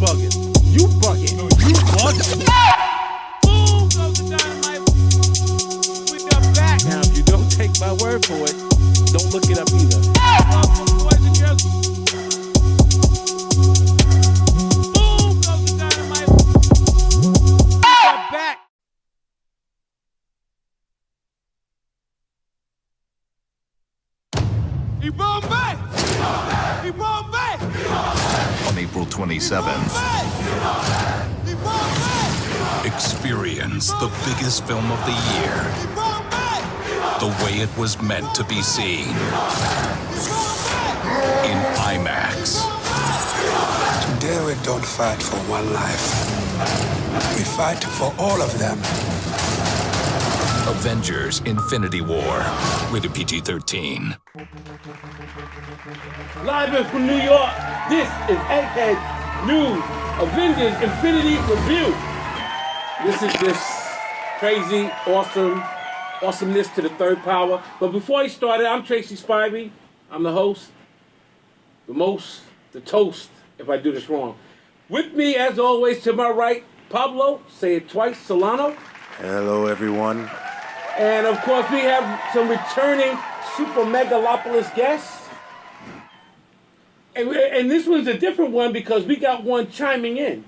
bugging. You bugging. No, you bugging. Boom goes the dynamite. We are back. Now, if you don't take my word for it, don't look it up either. Welcome, boys and girls. Boom goes the dynamite. We are back. He Bombay! He Bombay! On April 27th, He Bombay! experience the biggest film of the year, He Bombay! the way it was meant to be seen, in IMAX. Today we don't fight for one life. We fight for all of them. Avengers Infinity War, rated PG-13. Live in from New York, this is Egghead News, Avengers Infinity Review. This is just crazy, awesomeness to the third power. But before he started, I'm Tracy Spivey. I'm the host, the toast, if I do this wrong. With me, as always, to my right, Pablo, say it twice, Solano. Hello, everyone. And of course, we have some returning super megalopolis guests. And this one's a different one because we got one chiming in.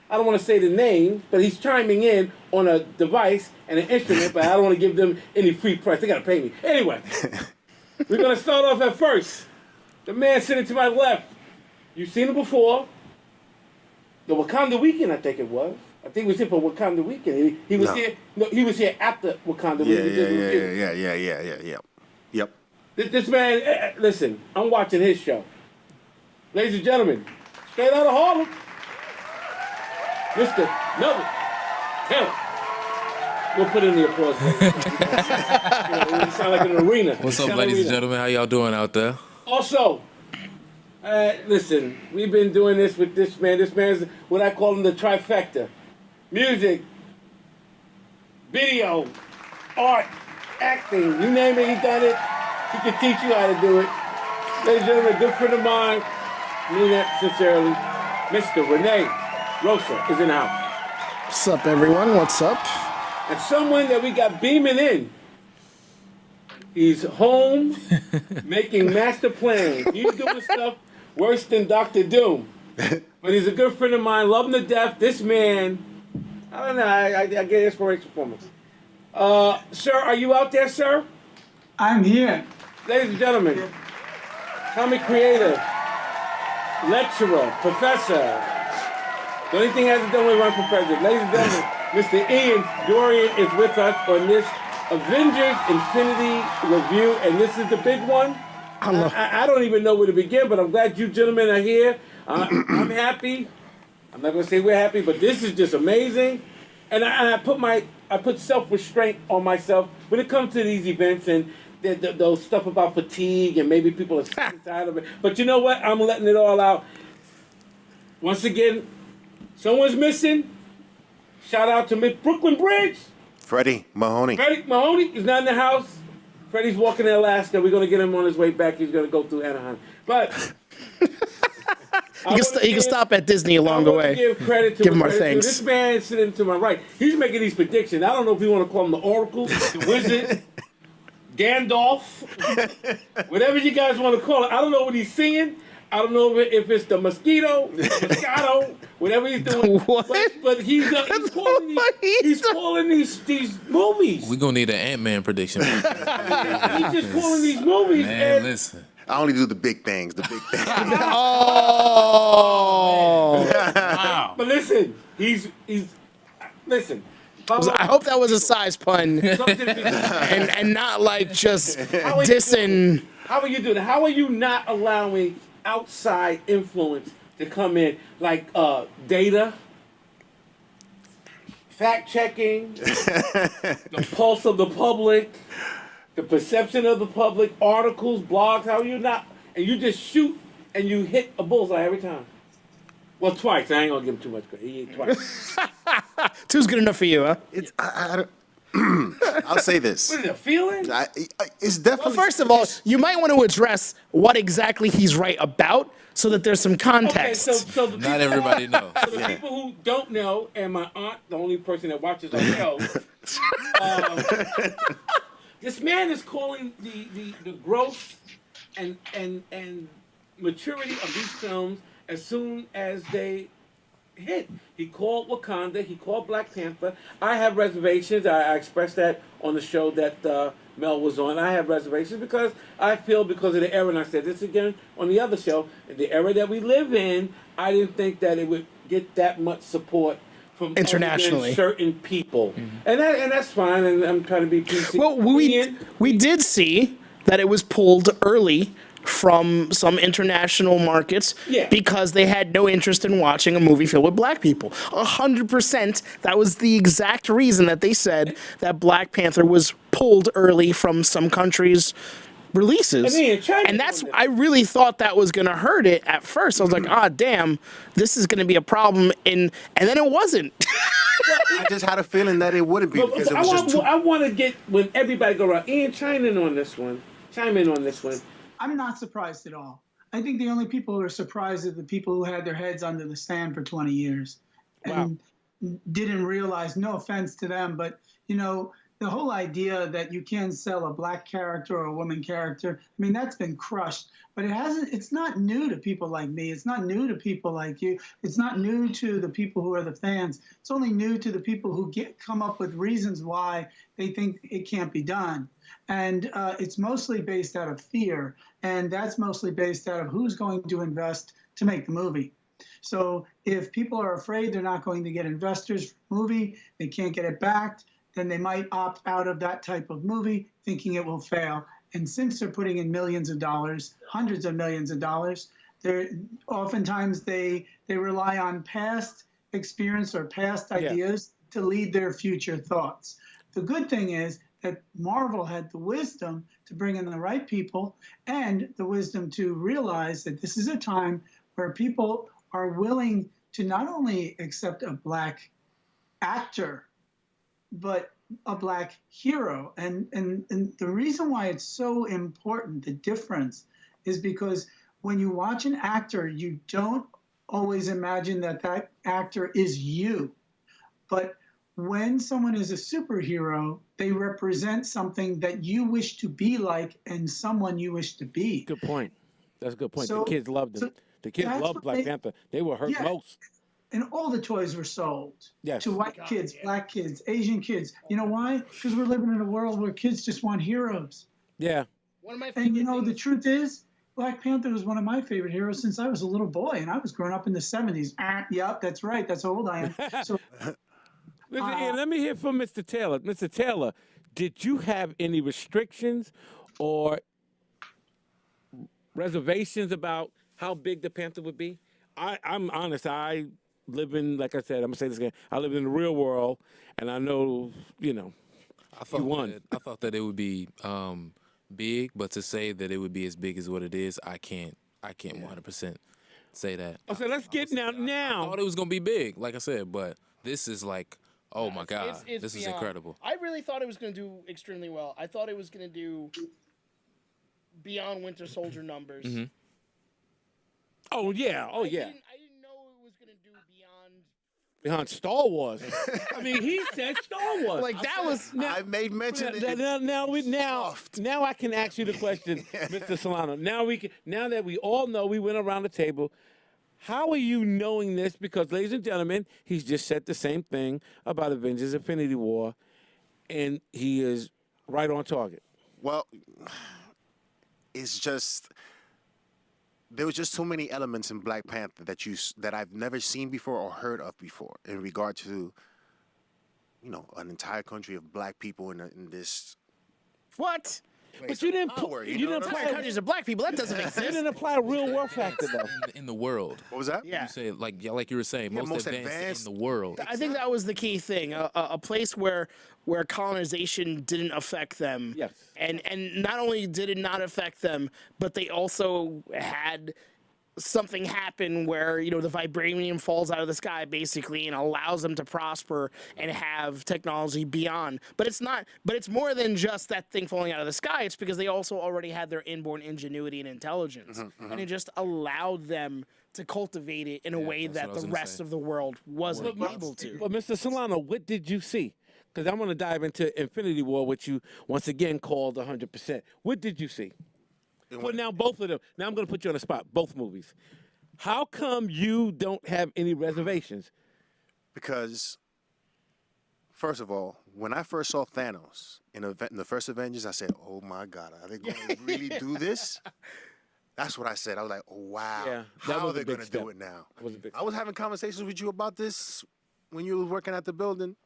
I don't want to say the name, but he's chiming in on a device and an instrument, but I don't want to give them any free press. They got to pay me. Anyway, we're going to start off at first. The man sitting to my left. You've seen him before. The Wakanda Weekend, I think it was. I think he was here for Wakanda Weekend. He was here. No, he was here after Wakanda Weekend. Yeah. Yep. This man, listen, I'm watching his show. Ladies and gentlemen, straight out of Harlem, Mr. Melvin Taylor. We'll put in the applause. It sound like an arena. What's up, ladies and gentlemen? How y'all doing out there? Also, listen, we've been doing this with this man. This man's what I call him the trifecta. Music, video, art, acting, you name it, he done it. He can teach you how to do it. Ladies and gentlemen, a good friend of mine, I mean that sincerely, Mr. Renee Rosa is in the house. What's up, everyone? What's up? And someone that we got beaming in. He's home, making master plans. He's doing stuff worse than Dr. Doom. But he's a good friend of mine, love him to death. This man, I don't know, I get inspiration from him. Sir, are you out there, sir? I'm here. Ladies and gentlemen, comic creator, lecturer, professor. The only thing hasn't done with one professor. Ladies and gentlemen, Mr. Ian Dorian is with us on this Avengers Infinity Review, and this is the big one. I don't even know where to begin, but I'm glad you gentlemen are here. I'm happy. I'm not going to say we're happy, but this is just amazing. And I put self-restraint on myself when it comes to these events and those stuff about fatigue and maybe people are sick and tired of it. But you know what? I'm letting it all out. Once again, someone's missing. Shout out to Miss Brooklyn Bridge. Freddie Mahoney. Freddie Mahoney is not in the house. Freddie's walking in Alaska. We're going to get him on his way back. He's going to go through Anaheim. But he can stop at Disney along the way. Give credit to give him our thanks. This man sitting to my right, he's making these predictions. I don't know if you want to call him the Oracle, the Wizard, Gandalf, whatever you guys want to call it. I don't know what he's seeing. I don't know if it's the Moscato, whatever he's doing. What? But he's calling these movies. We're going to need an Ant-Man prediction. He's just calling these movies. Man, and listen. I only do the big things. Oh! Wow. But listen, he's listen. I hope that was a size pun Something and not like just dissing. How are you doing? How are you not allowing outside influence to come in, like data, fact checking, the pulse of the public, the perception of the public, articles, blogs? How are you not? And you just shoot and you hit a bullseye every time. Well, twice. I ain't gonna give him too much credit. He hit twice. Two's good enough for you, huh? I'll say this. What is it, feeling? It's definitely. Well, first of all, you might want to address what exactly he's right about so that there's some Okay, context. so the Not people- everybody knows. So the people who don't know, and my aunt, the only person that watches our show, this man is calling the growth and maturity of these films as soon as they hit. He called Wakanda. He called Black Panther. I have reservations. I expressed that on the show that Mel was on. I have reservations because I feel because of the era, and I said this again on the other show, the era that we live in, I didn't think that it would get that much support from Internationally. certain people. And that's fine, and I'm trying to be PC. Well, we did see that it was pulled early from some international markets Yeah. because they had no interest in watching a movie filled with black people. 100%. That was the exact reason that they said that Black Panther was pulled early from some countries' releases. I mean, China And that's, doing I really thought that was going to hurt it at first. I was like, damn, this is going to be a problem. And then it wasn't. I just had a feeling that it wouldn't be because it was just too. I want to get when everybody go around. Ian, chime in on this one. I'm not surprised at all. I think the only people who are surprised are the people who had their heads under the sand for 20 years and didn't realize, no offense to them, but, you know, the whole idea that you can sell a black character or a woman character, I mean, that's been crushed. But it's not new to people like me. It's not new to people like you. It's not new to the people who are the fans. It's only new to the people who come up with reasons why they think it can't be done. And it's mostly based out of fear. And that's mostly based out of who's going to invest to make the movie. So if people are afraid they're not going to get investors for the movie, they can't get it backed, then they might opt out of that type of movie thinking it will fail. And since they're putting in millions of dollars, hundreds of millions of dollars, oftentimes they rely on past experience or past ideas to lead their future thoughts. The good thing is that Marvel had the wisdom to bring in the right people and the wisdom to realize that this is a time where people are willing to not only accept a black actor, but a black hero. And the reason why it's so important, the difference, is because when you watch an actor, you don't always imagine that that actor is you. But when someone is a superhero, they represent something that you wish to be like and someone you wish to be. Good point. That's a good point. So- the kids loved them. The kids that's loved what Black Panther. They were hurt most. And all the toys were sold Yes. to white kids, black kids, Asian kids. You know why? Because we're living in a world where kids just want heroes. Yeah. One of my And you know, the truth is, Black Panther was one of my favorite heroes since I was a little boy, and I was growing up in the 70s. Yep, that's right. That's how old I am. So Listen, Ian, let me hear from Mr. Taylor. Mr. Taylor, did you have any restrictions or reservations about how big the Panther would be? I'm honest. I live in, like I said, I'm going to say this again. I live in the real world, and I know, you know, I thought won. I thought that it would be big, but to say that it would be as big as what it is, I can't 100% say that. So let's get I now. thought it was gonna be big, like I said, but this is like, oh my God, It's this is beyond. incredible. I really thought it was going to do extremely well. I thought it was going to do beyond Winter Soldier numbers. Mm-hmm. Oh, yeah. Oh, yeah. I didn't know it was going to do beyond. Behind Star Wars. I mean, he said Star Wars. Like, that was. I made mention of it. Now I can ask you the question, Mr. Solano. Now that we all know, we went around the table. How are you knowing this? Because, ladies and gentlemen, he's just said the same thing about Avengers: Infinity War, and he is right on target. Well, it's just there was just so many elements in Black Panther that I've never seen before or heard of before in regard to, you know, an entire country of black people in this. What? But you didn't. Power, You you know didn't what I'm apply. Entire countries of black people. That doesn't You exist. didn't apply a real world factor though. In the world. What was that? Yeah. You say like you were saying, Yeah, most most advanced advanced. in the world. I think that was the key thing. A place where colonization didn't affect them. Yes. And not only did it not affect them, but they also had something happen where the vibranium falls out of the sky basically and allows them to prosper and have technology beyond. But it's not. But it's more than just that thing falling out of the sky. It's because they also already had their inborn ingenuity and intelligence, and it just allowed them to cultivate it in a way that the rest of the world wasn't able to. But Mr. Solano, what did you see? Because I want to dive into Infinity War, which you once again called 100%. What did you see? Well, now both of them. Now I'm going to put you on the spot. Both movies. How come you don't have any reservations? Because, first of all, when I first saw Thanos in the first Avengers, I said, "Oh my God, are they going to really do this?" That's what I said. I was like, "Oh wow, Yeah, how are they going to do it now?" I was having conversations with you about this when you were working at the building.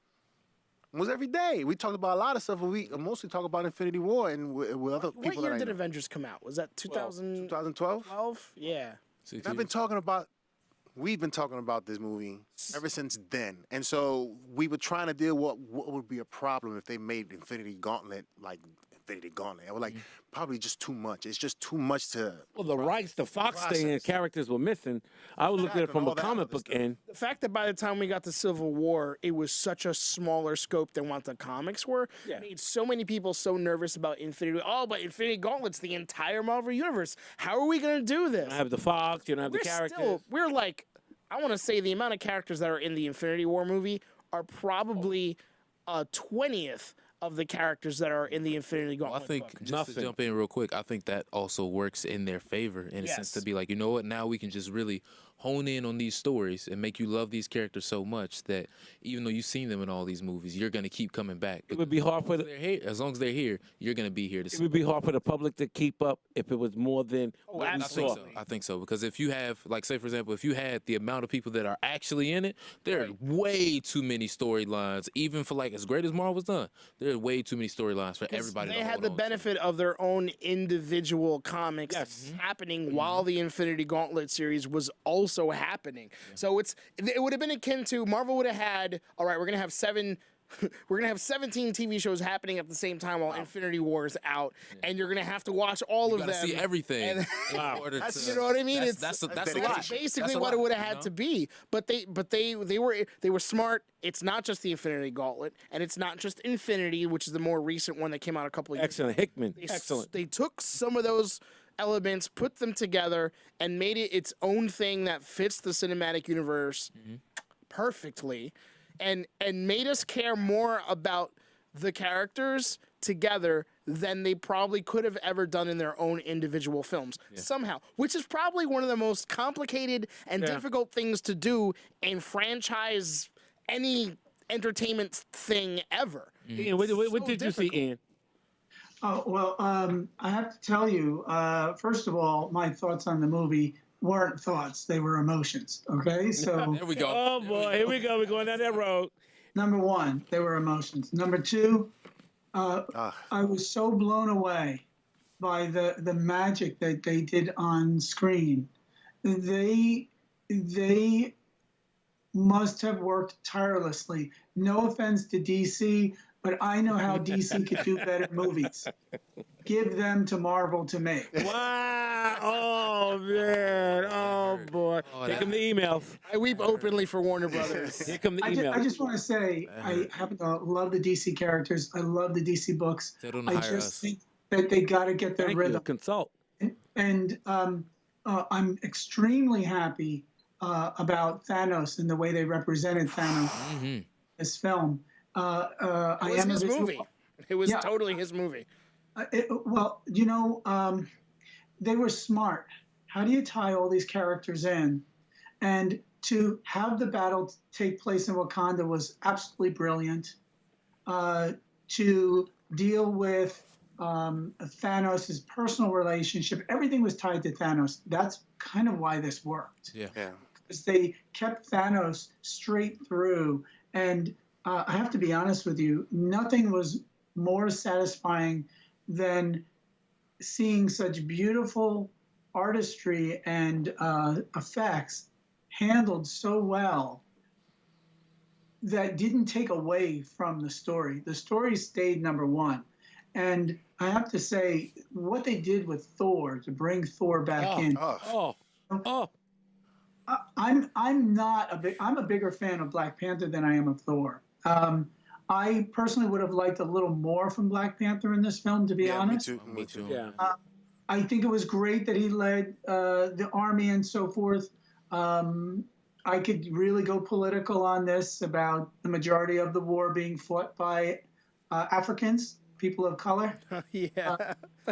It was every day. We talked about a lot of stuff, but we mostly talk about Infinity War and with other people. What year did Avengers come out? Was that 2012? 12? Yeah. We've been talking about this movie ever since then. And so we were trying to deal with what would be a problem if they made Infinity Gauntlet like Infinity Gauntlet. I was like, probably just too much. It's just too much to. Well, the rights, the Fox thing and characters were missing. I was looking at it from a comic book end. The fact that by the time we got to Civil War, it was such a smaller scope than what the comics were, made so many people so nervous about Infinity. Oh, but Infinity Gauntlet's the entire Marvel Universe. How are we going to do this? I have the Fox, you don't have the characters. We're like, I want to say the amount of characters that are in the Infinity War movie are probably a 20th of the characters that are in the Infinity Gauntlet I think, book. just to jump in real quick, I think that also works in their favor in a sense to be like, you know what, now we can just really hone in on these stories and make you love these characters so much that even though you've seen them in all these movies, you're going to keep coming back. It would be hard for as long as they're here, you're going to be here to see. It would be hard for the public to keep up if it was more than what we saw. I think so because if you have, like, say for example, if you had the amount of people that are actually in it, there are way too many storylines. Even for like as great as Marvel's done, there are way too many storylines for everybody. They had the benefit of their own individual comics happening while the Infinity Gauntlet series was also happening. So it would have been akin to Marvel would have had, all right, we're gonna have 17 TV shows happening at the same time while Infinity War is out, and you're gonna have to watch all of them. See everything. You know what I mean? That's a lot. Basically what it would have had to be. But they were smart. It's not just the Infinity Gauntlet, and it's not just Infinity, which is the more recent one that came out a couple of years ago. Excellent, Hickman. Excellent. They took some of those elements, put them together, and made it its own thing that fits the cinematic universe perfectly, and made us care more about the characters together than they probably could have ever done in their own individual films somehow, which is probably one of the most complicated and difficult things to do in franchise any entertainment thing ever. Ian, what did you see, Ian? Oh, well, I have to tell you, first of all, my thoughts on the movie weren't thoughts. They were emotions, okay? So There we go. Oh, boy, here we go. We're going down that road. number one, they were emotions. Number two, I was so blown away by the magic that they did on screen. They must have worked tirelessly. No offense to DC, but I know how DC could do better movies. Give them to Marvel to make. Wow. Oh, man. Oh, boy. Here come the emails. I weep openly for Warner Brothers. Here come the emails. I just want to say, I happen to love the DC characters. I love the DC books. They don't I hire just us. think that they got to get their Thank rhythm. you. Consult. And I'm extremely happy about Thanos and the way they represented Thanos in this film. It was his movie. It was totally his movie. Well, they were smart. How do you tie all these characters in? And to have the battle take place in Wakanda was absolutely brilliant. To deal with Thanos' personal relationship, everything was tied to Thanos. That's kind of why this worked. Yeah. Because they kept Thanos straight through. And I have to be honest with you, nothing was more satisfying than seeing such beautiful artistry and effects handled so well that didn't take away from the story. The story stayed number one. And I have to say, what they did with Thor, to bring Thor back in, Oh, I'm a bigger fan of Black Panther than I am of Thor. I personally would have liked a little more from Black Panther in this film, to be honest. Me too. Me too. yeah. I think it was great that he led the army and so forth. I could really go political on this about the majority of the war being fought by Africans, people of color. Yeah.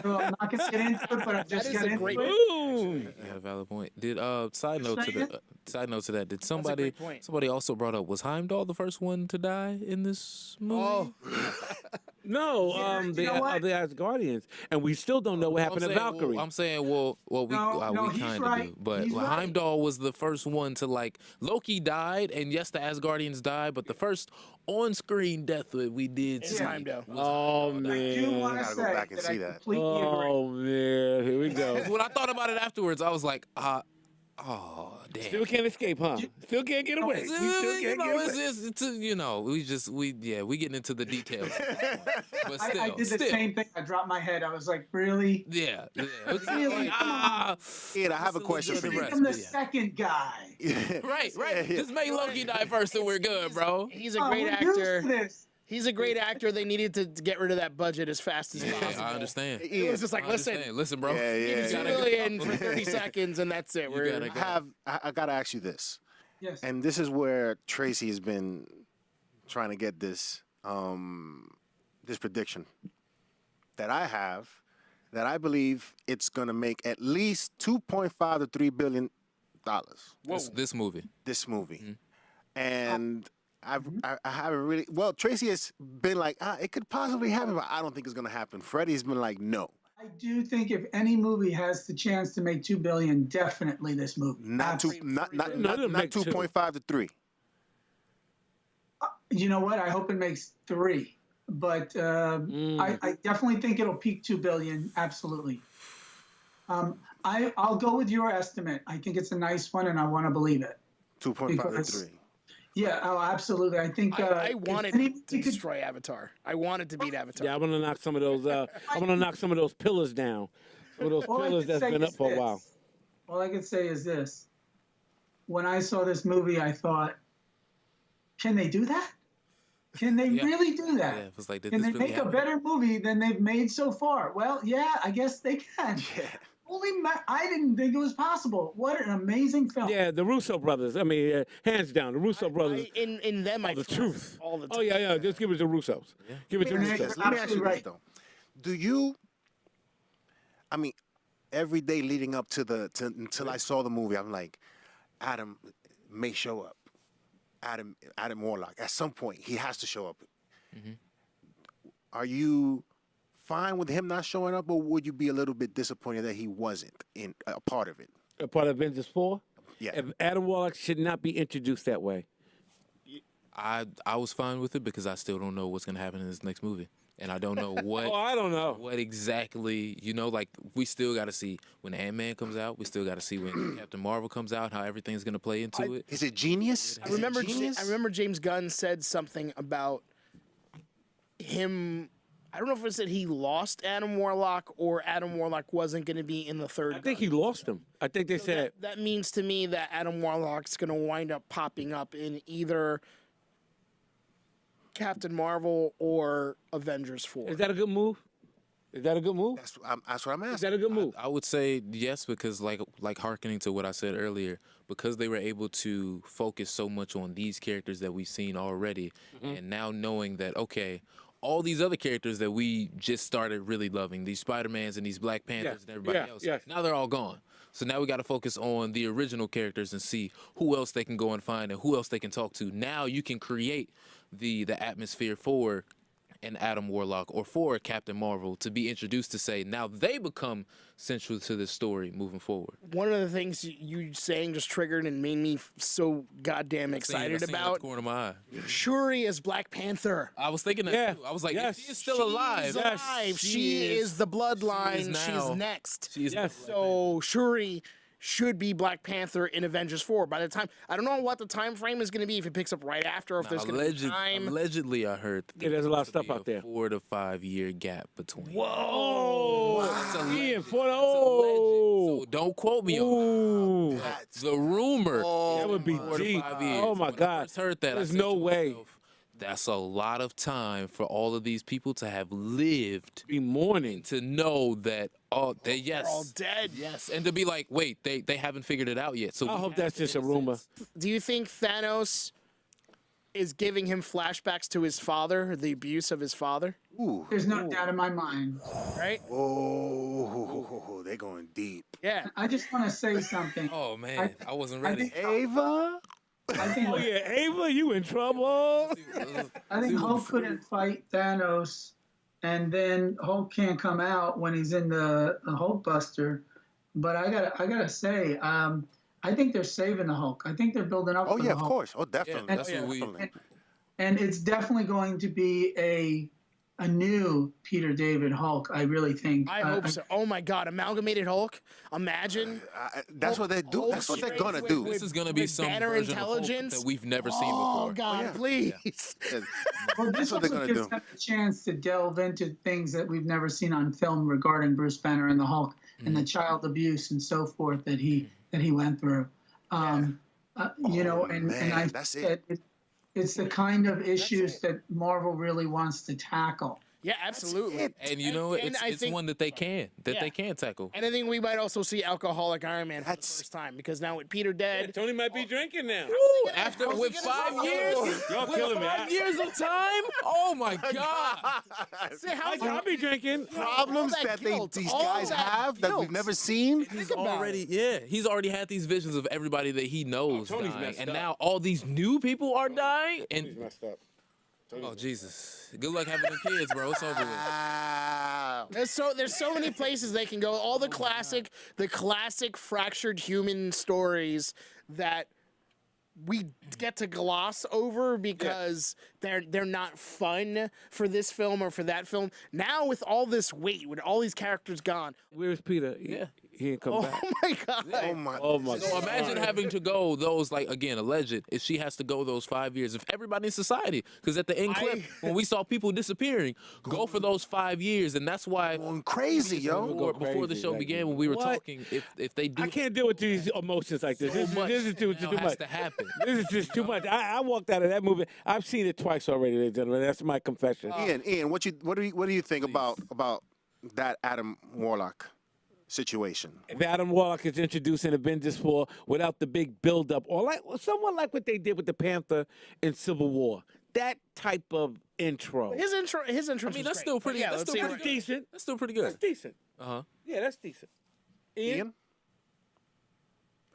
So I'm not going to get into it, but I just is got a into great- it. Boom. Yeah, valid point. Did side note to saying? the side note to that? Did a somebody great point. somebody also brought up, was Heimdall the first one to die in this movie? Oh, No, you know what? the Asgardians, and we still don't know what happened to Valkyrie. I'm saying, well, we No, we he's kind of right. do, but He's right. Heimdall was the first one to, like, Loki died, and yes, the Asgardians died, but the first on-screen death that we did It's see Heimdall. was Oh I do man. want to Gotta go say back and that see I that. completely agree. Oh man. Here we go. When I thought about it afterwards, I was like, oh damn. Still can't escape, huh? Still can't get away. We still can't get away. We getting into the details. But still, I did the same thing. I dropped my head. I was like, really? Yeah. It's Really? like, Come on. Ed, I have a question for the you. rest. I'm the Yeah. second guy. Right. Just make Loki die first and we're good, bro. he's a Oh, great we're used actor. to this. He's a great actor. They needed to get rid of that budget as fast as possible. I understand. It was just like, Listen, bro. Yeah, yeah, listen, yeah. $2 million for 30 seconds, and that's it. We're gotta I gotta ask you this, Yes. and this is where Tracy has been trying to get this this prediction that I have, that I believe it's gonna make at least $2.5 to $3 billion. This movie. This movie, and I haven't really. Well, Tracy has been like, it could possibly happen, but I don't think it's gonna happen. Freddie's been like, no, I do think if any movie has the chance to make $2 billion, definitely this movie. not two, Absolutely. No, it'll make 2.5 to 3. You know what? I hope it makes 3, but I definitely think it'll peak $2 billion. Absolutely. I'll go with your estimate. I think it's a nice one, and I want to believe it. 2.5 to Because- 3. Yeah. Oh, absolutely. I think. I if wanted any to movie could- destroy Avatar. I wanted to beat Avatar. Yeah, I'm gonna knock some of those. I'm gonna knock some of those pillars down. Some of those All I pillars can that's say been up is for a this. while. All I can say is this. When I saw this movie, I thought, can they do that? Can they Yeah. really do that? Yeah, it was like, did Can this they really make happen? a better movie than they've made so far? Well, yeah, I guess they can. Yeah. I didn't think it was possible. What an amazing film. Yeah, the Russo brothers. I mean, hands down, the Russo brothers. In them, I the feel truth. all the time. Oh yeah. Just give it to Russos. Give it to Yeah. Russos. Let me ask you Absolutely this right. though. Do you? I mean, every day leading up to until I saw the movie, I'm like, Adam may show up. Adam Warlock. At some point, he has to show up. Are you fine with him not showing up, or would you be a little bit disappointed that he wasn't in a part of it? A part of Avengers 4. Yeah. If Adam Warlock should not be introduced that way. I was fine with it because I still don't know what's gonna happen in this next movie, and I don't know what. Oh, I don't know. What exactly, like, we still got to see when Ant-Man comes out. We still got to see when Captain Marvel comes out, how everything's going to play into it. Is it genius? I remember James Gunn said something about him. I don't know if it said he lost Adam Warlock or Adam Warlock wasn't going to be in the third. I think he lost him. I think they said. That means to me that Adam Warlock's going to wind up popping up in either Captain Marvel or Avengers 4. Is that a good move? Is that a good move? That's what I'm Is asking. that a good move? I would say yes, because like hearkening to what I said earlier, because they were able to focus so much on these characters that we've seen already, and now knowing that, okay, all these other characters that we just started really loving, these Spider-Mans and these Black Panthers and everybody else, now they're all gone. So now we got to focus on the original characters and see who else they can go and find and who else they can talk to. Now you can create the atmosphere for an Adam Warlock or for a Captain Marvel to be introduced to say now they become central to this story moving forward. One of the things you saying just triggered and made me so goddamn excited Seen it out about the corner of my eye. Shuri as Black Panther. I was thinking that Yeah. too. I was like, Yes. if she's still alive. She's alive. She is the bloodline. now. She's next. She's Yes. So Shuri should be Black Panther in Avengers 4. By the time, I don't know what the time frame is going to be, if it picks up right after, or if there's going to be time. Allegedly, I heard that there's a lot of stuff out there. 4 to 5 year gap between. Whoa! Ian, So don't quote me on that. The rumor. That would be 4 to deep. 5 years. Oh my When I God! first heard that. There's I said no to way. myself, that's a lot of time for all of these people to have lived, Be mourning. to know that They're all dead. yes, and to be like, wait, they haven't figured it out yet. So I we hope have that's to, just a in rumor. sense- Do you think Thanos is giving him flashbacks to his father, the abuse of his father? There's no doubt in my mind. Right? Oh, they're going deep. Yeah. I just want to say something. Oh man, I wasn't ready. Ava? I think Oh yeah, Ava, you in trouble? I think Hulk couldn't fight Thanos, and then Hulk can't come out when he's in the Hulk Buster. But I gotta say, I think they're saving the Hulk. I think they're building up. Oh, for yeah, the of Hulk. course. Oh, definitely. that's what we- Definitely. And it's definitely going to be a new Peter David Hulk. I really think. I hope so. Oh my God, Amalgamated Hulk. Imagine. That's what they do. Hulk That's what they're straight going to with- do. with- This is gonna be with some better version of Hulk intelligence that we've never seen Oh before. God, yeah. please. Well, this That's what they're also gonna gives do. them a chance to delve into things that we've never seen on film regarding Bruce Banner and the Hulk and the child abuse and so forth that he went through. You know, and man, I that's think that it's the kind of issues that Marvel really wants to tackle. Yeah, absolutely. And you know, And it's I think- one that they can tackle. And I think we might also see alcoholic Iron Man for the That's- first time, because now with Peter dead, Tony might be drinking now. Ooh, after with 5 years, Y'all with killing me. 5 years of time. Oh my God! I'll be drinking. Problems that that guilt, these all guys that have that guilt. we've never seen. He's about already he's already had these visions of everybody that he knows Tony's dying, messed and up. now all these new people are dying. He's And messed up. oh Jesus, good luck having them kids, bro. It's over with. Wow. there's so many places they can go. All the classic fractured human stories that we get to gloss over because they're not fun for this film or for that film. Now with all this weight, with all these characters gone, Where's Peter? He didn't come back. oh my God. Oh my. So imagine having to go those, like, again, alleged, if she has to go those 5 years, if everybody in society, because at the end clip, when we saw people disappearing, go for those 5 years, and that's why Going crazy, yo. before the crazy, show like, began, when we were what? talking, if they do I can't deal with these emotions like this. so This is too now much. has to happen. This is just too much. I walked out of that movie. I've seen it twice already, ladies and gentlemen. That's my confession. Ian, what do you think about that Adam Warlock situation? If Adam Warlock is introduced in Avengers 4 without the big build-up, or like somewhat like what they did with the Panther in Civil War, that type of intro. His intro. I mean, that's still pretty. That's still pretty good. decent. That's still pretty That's good. decent. Yeah, that's decent. Ian?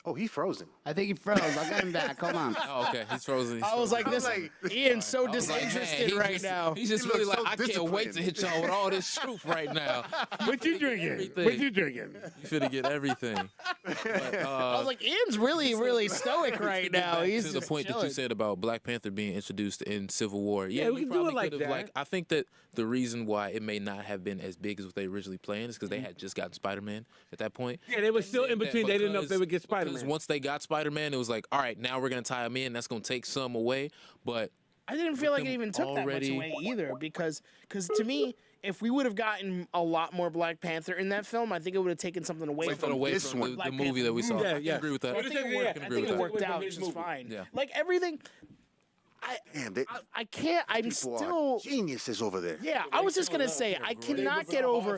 Oh, he frozen. I think he froze. I got him back. Hold on. Oh, okay, he's frozen. I was like, this. Ian's so I was like, man, disinterested he right just- now. He's just He really looks like, so I can't wait to disciplined. hit y'all with all this truth right now. What you drinking? Everything. What you drinking? You finna get everything. But, I was like, Ian's really stoic right now. He's to the just point that you chilling. said about Black Panther being introduced in Civil War. Yeah, we you can do it probably like could've, that. I think that the reason why it may not have been as big as what they originally planned is because they had just gotten Spider-Man at that point. Yeah, they were still in between. They didn't know if they would get Because Spider-Man. once they got Spider-Man, it was like, all right, now we're gonna tie him in. That's gonna take some away, but. I didn't feel like it them even took already- that much away either, because to me, if we would have gotten a lot more Black Panther in that film, I think it would have taken something away Taken from away this from one. the Black movie Panther. that we saw. Yeah, I yeah. can agree with that. I I think it Yeah, worked, I I think think it it worked worked out with his just movie. fine. Yeah. Like everything, Damn, they, I can't. I'm people still. are geniuses over there. Yeah, I was just gonna say I cannot get over.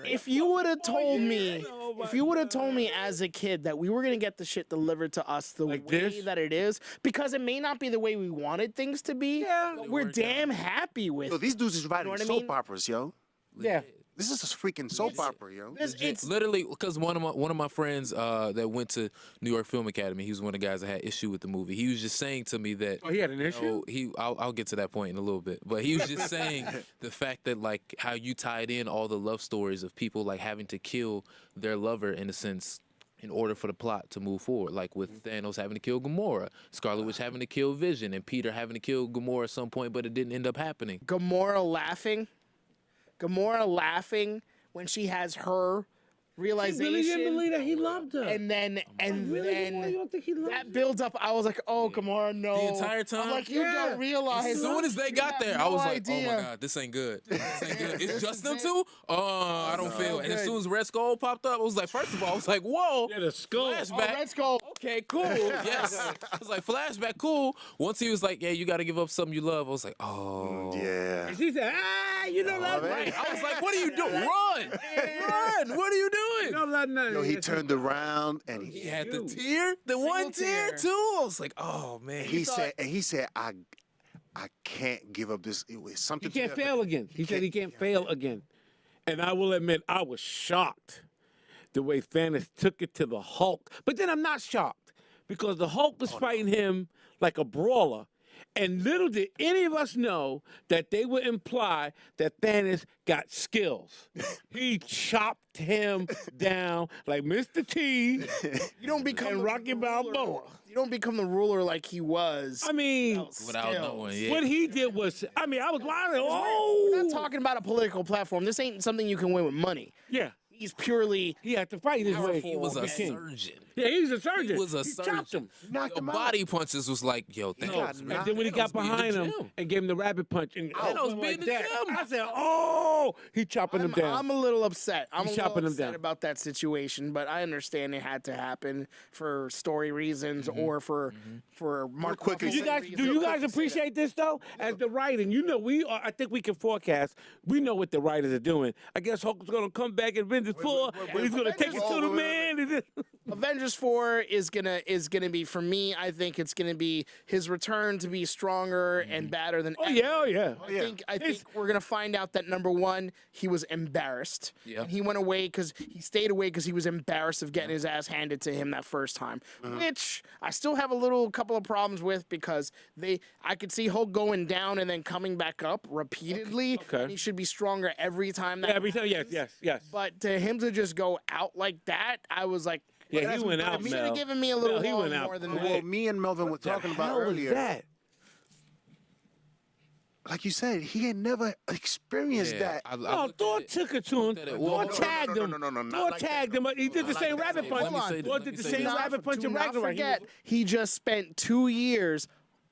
If you would have told me, if you would have told me as a kid that we were gonna get the shit delivered to us the Like way this? that it is, because it may not be the way we wanted things to be. Yeah. but we're damn happy with. Yo, these dudes is writing what I soap mean? operas, yo. Yeah. This is a freaking soap opera, yo. It's Literally, because one of my friends that went to New York Film Academy, he was one of the guys that had issue with the movie. He was just saying to me that. Oh, he had an issue? I'll get to that point in a little bit, but he was just saying the fact that, like, how you tied in all the love stories of people like having to kill their lover in a sense in order for the plot to move forward, like with Thanos having to kill Gamora, Scarlet Witch having to kill Vision, and Peter having to kill Gamora at some point, but it didn't end up happening. Gamora laughing when she has her realization. He really didn't believe that he loved her. And then, You don't think he loved that her? builds up. I was like, oh, Kamara, no. The entire time? I'm like, you don't realize. As soon as they got there, I was like, oh my God, this ain't good. This ain't good. It's just them two? I don't feel it. And as soon as Red Skull popped up, I was like, first of all, I was like, whoa. Yeah, the skull. Flashback. Red Skull. Okay, cool. Yes. I was like, flashback, cool. Once he was like, yeah, you got to give up something you love, I was like, oh. Yeah. And she said, you don't love me. Right. I was like, what are you doing? Run. Run. What are you You doing? don't love nothing. Yo, he turned around and He had the tear, the one tear, too. I was like, oh, man. he said, I can't give up this. It was something. He can't fail again. He said he can't fail again. And I will admit, I was shocked the way Thanos took it to the Hulk. But then I'm not shocked because the Hulk was fighting him like a brawler. And little did any of us know that they would imply that Thanos got skills. He chopped him down like Mr. T. You don't become and Rocky Balboa. You don't become the ruler like he was. I mean, Without knowing, yeah. what he did was, I was lying. We're not talking about a political platform. This ain't something you can win with money. Yeah. He's purely. He had to fight his way. He was a king. surgeon. Yeah, he was a surgeon. He was a He surgeon. chopped him. Your body punches was like, yo, Thanos. And then when he got behind him and gave him the rabbit punch and Thanos like being the that, gym. I said, he chopping him down. I'm a little upset. I'm He's a little chopping him upset down. about that situation, but I understand it had to happen for story reasons or for Mark. quickly, Do you guys appreciate this though? As the writing, I think we can forecast. We know what the writers are doing. I guess Hulk's gonna come back in Avengers 4, and he's gonna take it to the man. Avengers 4 is gonna be, for me, I think it's gonna be his return to be stronger and badder than ever. Yeah. I think we're gonna find out that number one, he was embarrassed. Yeah. And he went away because he stayed away because he was embarrassed of getting his ass handed to him that first time. Which I still have a couple of problems with because I could see Hulk going down and then coming back up repeatedly. Okay. And he should be stronger every time. Every time, yes. But to him to just go out like that, I was like, Yeah, he went out, he should Mel. have given me a little He went out. more than Well, that. me and Melvin were talking about How was earlier. that? Like you said, he had never experienced that. No, Thor took it to him. at it. Thor No, tagged him. not Thor like tagged that. him. He did the Not same like rabbit that. punch. Let me say Thor this, did let the me say same this. rabbit punch Do in not Ragnarok. forget, he just spent 2 years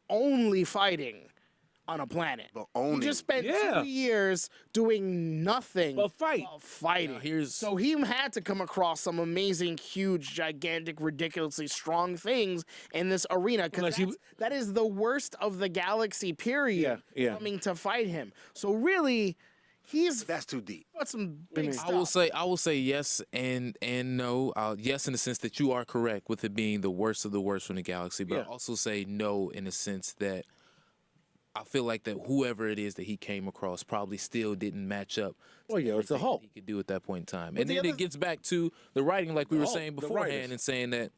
only fighting on a planet. But He owning. just spent Yeah. 2 years doing nothing But fight. while fighting. Now, here's- So he had to come across some amazing, huge, gigantic, ridiculously strong things in this arena Unless he- because that is the worst of the galaxy, period, Yeah. coming to fight him. So really, he's That's too deep. got some big stuff. I will say yes and no. Yes, in the sense that you are correct with it being the worst of the worst from the galaxy, but Yeah. I'll also say no in the sense that I feel like that whoever it is that he came across probably still didn't match up. Oh, yeah, it's a everything Hulk. that he could do at that point in time. And the then other- it gets back to the writing, like we were Hulk, saying the beforehand, writers. and saying that,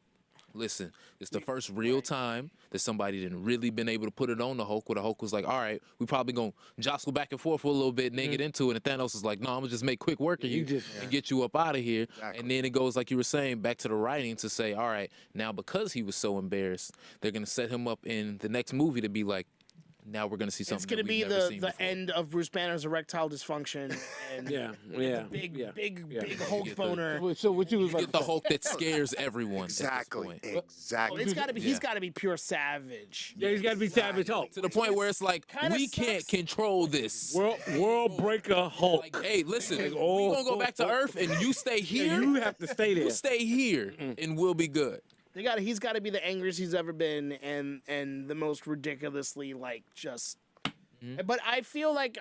listen, it's the first real time that somebody didn't really been able to put it on the Hulk, where the Hulk was like, all right, we probably gonna jostle back and forth for a little bit and then get into it. And Thanos is like, no, I'm gonna just make quick work of you you just- and get you up out of here. Exactly. And then it goes, like you were saying, back to the writing to say, all right, now because he was so embarrassed, they're gonna set him up in the next movie to be like, now we're gonna see something. It's going to that be we've never the seen before. end of Bruce Banner's erectile dysfunction and big Hulk boner. So what you was like? Get the Hulk that scares everyone. Exactly. At this point. Exactly. It's got to be. He's got to be pure savage. Yeah, he's got to be Savage Hulk. To the point where it's like, Kinda we can't sucks. control this. World Breaker Hulk. Like, hey, listen, Like, we gonna go back to oh. Earth and you stay here. Yeah, you have to stay there. You stay here and we'll be good. He's got to be the angriest he's ever been, and the most ridiculously just. But I feel like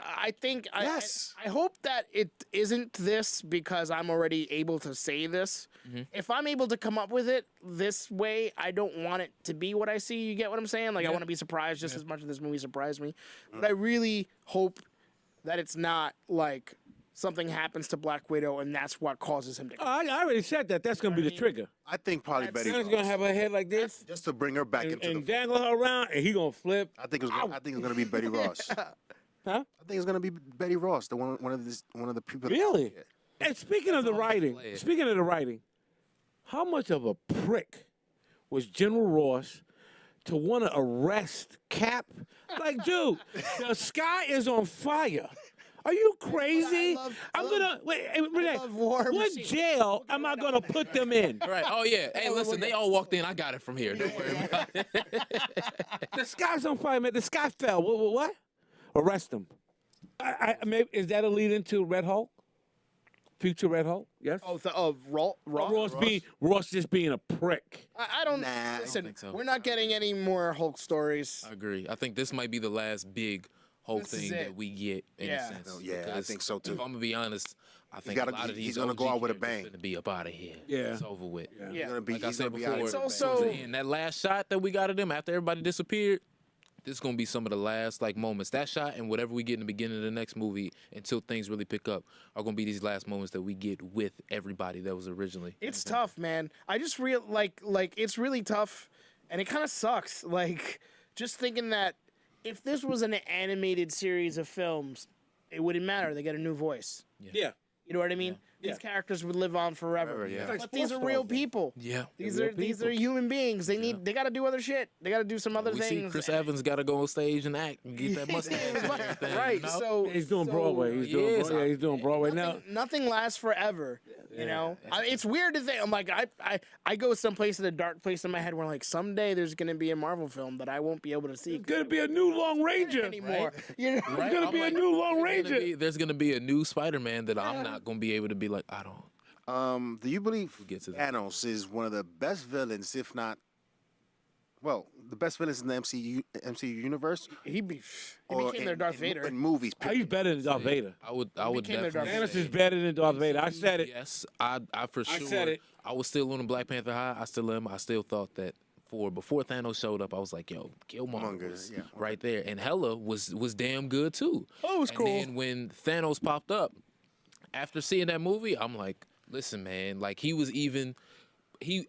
Yes. I hope that it isn't this because I'm already able to say this. If I'm able to come up with it this way, I don't want it to be what I see. You get what I'm saying? Like I want to be surprised just as much as this movie surprised me. But I really hope that it's not like something happens to Black Widow and that's what causes him to. I already said that. That's gonna be the trigger. I think probably Betty He's Ross. gonna have a head like this Just to bring her back and, into and the fold. dangle her around, and he gonna flip. I think it's gonna be Betty Ross. Huh? I think it's gonna be Betty Ross, the one of the people. Really? And speaking of the writing, how much of a prick was General Ross to want to arrest Cap? Like, dude, the sky is on fire. Are you crazy? I Renee, love War what Machine. jail am I gonna put them in? Right. Oh yeah. Hey, listen, they all walked in. I got it from here. Don't worry about it. The sky's on fire, man. The sky fell. What? Arrest him. Maybe, is that a lead into Red Hulk? Future Red Hulk? Yes. Ross just being a prick. I don't. Listen, think so. we're not getting any more Hulk stories. I agree. I think this might be the last big Hulk This is thing it. that we get in a sense. Yeah, I Because think so, too. If I'm gonna be honest, I think gotta a lot be- of these he's gonna OG go out with a characters bang. Gonna be up out of here. Yeah. It's over with. Yeah. He's gonna be, Like I he's said gonna be out before, It's here. also- and that last shot that we got of him after everybody disappeared, this is gonna be some of the last like moments. That shot and whatever we get in the beginning of the next movie until things really pick up are gonna be these last moments that we get with everybody that was originally. It's tough, man. I just like it's really tough, and it kind of sucks. Like just thinking that if this was an animated series of films, it wouldn't matter. They get a new voice. Yeah. You know what I mean? Yeah. These characters would live on forever. Yeah. Like But these are sports real stars, though. people. Yeah. These real are human beings. They got to do other shit. They got to do some other We see things. Chris Evans got to go on stage and act and get that mustache. and everything, Right. you know? So He's doing Broadway. He's doing Yes, Broadway. He's doing Broadway now. Nothing lasts forever. You know, it's weird to think. I'm like, I go someplace in a dark place in my head where like someday there's gonna be a Marvel film that I won't be able to see It's gonna be a new Lone Ranger anymore. You know, Right? gonna I'm be a new Lone Ranger. There's gonna be a new Spider-Man that I'm not gonna be able to be like, I don't. Do you believe get to that. Thanos is one of the best villains, if not, well, the best villains in the MCU universe? he Or became their Darth Vader. In movies. He's better than Darth Vader. I would became their Darth definitely Thanos say is better than Darth Vader. I said it. yes. I for sure. said it. I was still on the Black Panther high. I still am. I still thought that before Thanos showed up, I was like, yo, Killmonger was yeah. right there, and Hela was damn good too. Oh, it was cool. And then when Thanos popped up, after seeing that movie, I'm like, listen, man, like he was even.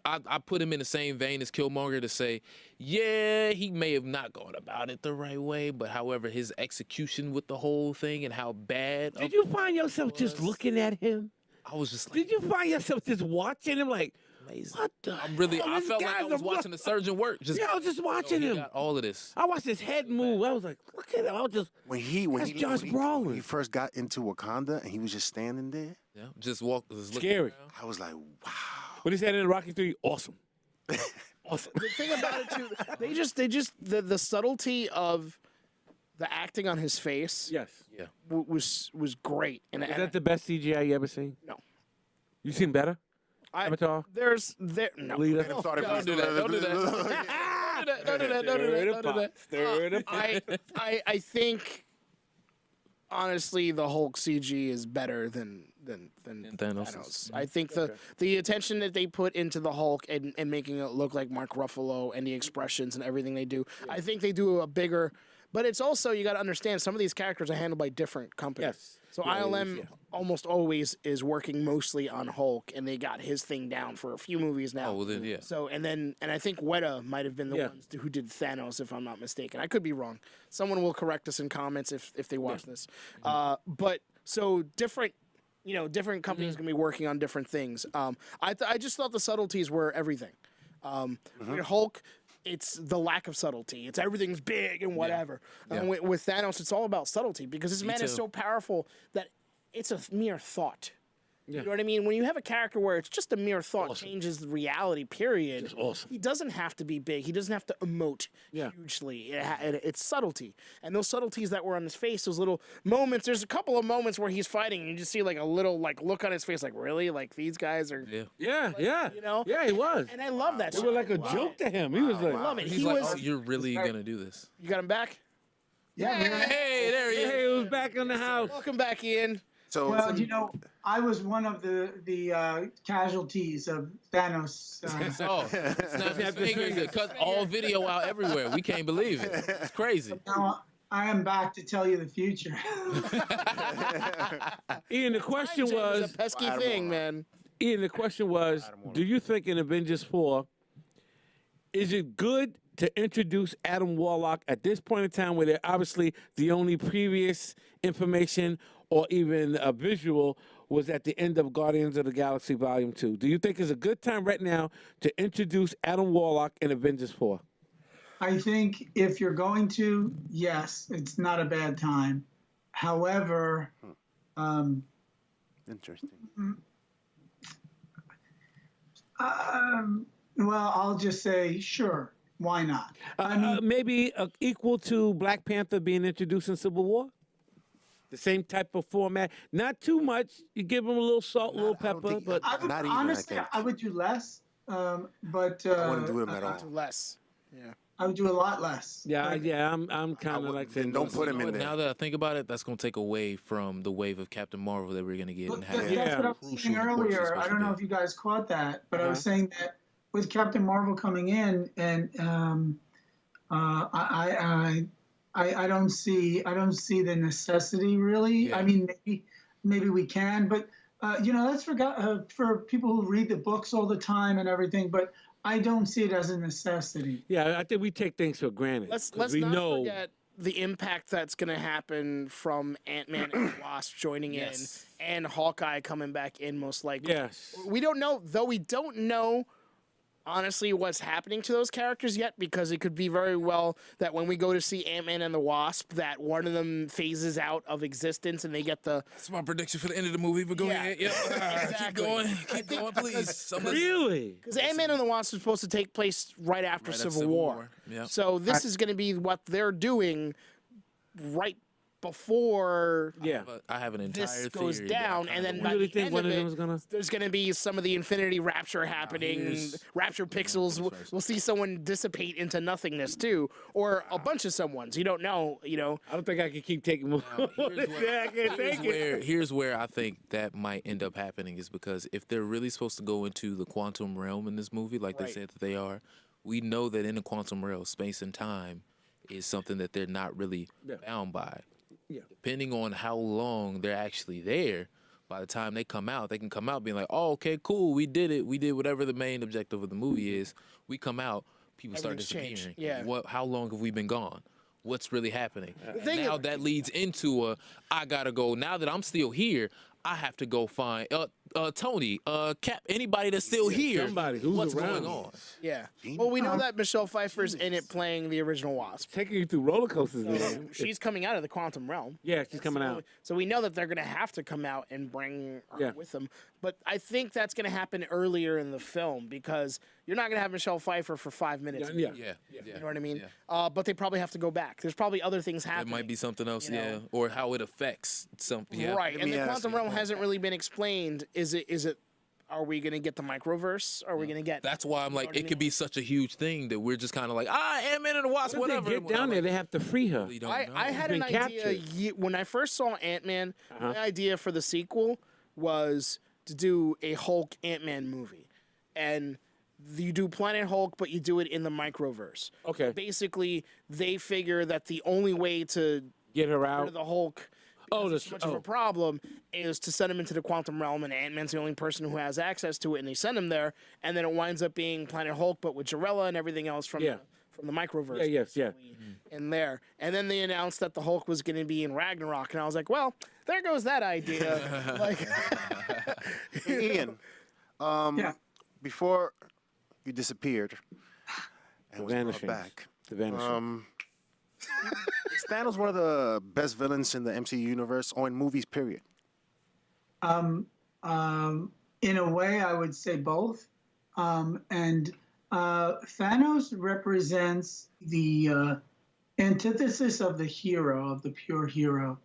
I put him in the same vein as Killmonger to say, yeah, he may have not gone about it the right way, but however, his execution with the whole thing and how bad. Did you find yourself just looking at him? I was just like, Did you find yourself just watching him like, amazing. what the I'm really. hell? I This felt like I guy's was a watching the surgeon work. Just, Yeah, I was just watching he him. got all of this. I watched his head move. I was like, look at him. I was just, That's Josh Brolin. When he first got into Wakanda and he was just standing there, Yeah, just walk. Just looking Scary. around. I was like, wow. what he said in Rocky 3, awesome. Awesome. The thing about it too, they just the subtlety of the acting on his face Yes. Yeah. was great. And Is that the best CGI you ever seen? no. You seen better? Avatar? No. Leader? Don't do that. Don't do that. Don't do that. Don't do that. Don't do that. Stir the pot. I think honestly the Hulk CG is better than Thanos. I think the attention that they put into the Hulk and making it look like Mark Ruffalo and the expressions and everything they do, I think they do a bigger. But it's also you got to understand some of these characters are handled by different companies. Yes. So Yeah, ILM almost always is working mostly on Hulk, and they got his thing down for a few movies now. Oh well, then yeah. So and I think Weta might have been the Yeah. ones who did Thanos, if I'm not mistaken. I could be wrong. Someone will correct us in comments if they watch this. But so different, different companies gonna be working on different things. I just thought the subtleties were everything. With Hulk, it's the lack of subtlety. It's everything's big and whatever. And with Thanos, it's all about subtlety because this man is too. so powerful that it's a mere thought. You know what I mean? When you have a character where it's just a mere thought changes the reality, period. Just awesome. He doesn't have to be big. He doesn't have to emote hugely. It's subtlety. And those subtleties that were on his face, those little moments, there's a couple of moments where he's fighting and you just see like a little look on his face like, really? Like these guys are... Yeah. Yeah. You know? Yeah, he was. And I love that. It was like a joke to him. He was like, I love it. He's He like, was... oh, you're really gonna do this? You got him back? Hey, there he is. hey, he was back in the house. Welcome back, Ian. So, Well, I was one of the casualties of Thanos. Oh, snap his fingers and cut all video out everywhere. We can't believe it. It's crazy. Now I am back to tell you the future. Ian, the question It was was, a pesky thing, man. Ian, the question was, do you think in Avengers 4, is it good to introduce Adam Warlock at this point in time where they're obviously the only previous information or even a visual was at the end of Guardians of the Galaxy Volume 2? Do you think it's a good time right now to introduce Adam Warlock in Avengers 4? I think if you're going to, yes, it's not a bad time. However, Interesting. well, I'll just say sure. Why not? Maybe equal to Black Panther being introduced in Civil War. The same type of format, not too much. You give them a little salt, a little pepper, but I would Not even, I honestly, think. I would do less, but I wouldn't do them at all. Less. Yeah. I would do a lot less. I'm kind of like saying Don't put him in Now there. that I think about it, that's going to take away from the wave of Captain Marvel that we're going to get. And have That's what I was crucial saying in the course of earlier. I special don't know day. if you guys caught that, but I was saying that with Captain Marvel coming in, and I don't see the necessity really. Yeah. I mean, maybe we can, but that's for people who read the books all the time and everything. But I don't see it as a necessity. Yeah, I think we take things for granted. Let's we not know. forget the impact that's going to happen from Ant-Man and the Wasp joining Yes. in and Hawkeye coming back in most likely. Yes. We don't know, though we don't know honestly what's happening to those characters yet, because it could be very well that when we go to see Ant-Man and the Wasp, that one of them phases out of existence and they get the... That's my prediction for the end of the movie, but go Yeah. ahead. Yep. Exactly. Keep going, please. Somebody... Really? Because Ant-Man and the Wasp is supposed to take place right after Civil War. Yep. So this is going to be what they're doing right before Yeah. I have an entire this goes theory that I down, kinda and then want. by You really the think end one of of them it, is gonna? there's going to be some of the Infinity Rapture happening. here's- Rapture Pixels. We'll see someone dissipate into nothingness too, or a bunch of someones. You don't know. I don't think I can keep taking more. Here's Yeah, I can't take it. here's where I think that might end up happening is because if they're really supposed to go into the quantum realm in this movie, like they Right. said that they are, we know that in the quantum realm, space and time is something that they're not really bound by. Yeah. Depending on how long they're actually there, by the time they come out, they can come out being like, "Oh, okay, cool, we did it. We did whatever the main objective of the movie is." We come out, people start Everything's changed. disappearing. Yeah. How long have we been gone? What's really happening? And thing now is- that leads into I gotta go. Now that I'm still here, I have to go find Tony, Cap, anybody that's still here. somebody who's what's around. going on? Yeah. Well, we know that Michelle Pfeiffer's in it playing the original Wasp. Taking you through roller coasters, man. She's coming out of the quantum realm. Yeah, she's coming out. So we know that they're going to have to come out and bring her Yeah. with them. But I think that's going to happen earlier in the film because you're not going to have Michelle Pfeiffer for 5 minutes. Yeah. Yeah, You know what I mean? Yeah. But they probably have to go back. There's probably other things It happening. might be something else, you know. or how it affects something. Yeah. Right. Let And me the ask quantum you. realm hasn't really been explained. Is it? Are we going to get the microverse? Are we going to get? That's why I'm like, what I it could be such a huge thing that we're just kind of like, Ant-Man and the Wasp, If whatever. they get down there, they have to free her. Really don't know. I had an been idea captured. when I first saw Ant-Man. My idea for the sequel was to do a Hulk Ant-Man movie, and you do Planet Hulk, but you do it in the microverse. Okay. Basically, they figure that the only way to Get her get rid out. of the Hulk. It's so much of a problem is to send him into the quantum realm, and Ant-Man's the only person who has access to it, and they send him there, and then it winds up being Planet Hulk, but with Jarella and everything else from the microverse. Yeah, yes, yeah. In there, and then they announced that the Hulk was going to be in Ragnarok, and I was like, well, there goes that idea. Like, Ian, Yeah. before you disappeared and was brought Vanishing. back, The vanishing. is Thanos one of the best villains in the MCU universe or in movies, period? In a way, I would say both. And Thanos represents the antithesis of the hero, of the pure hero.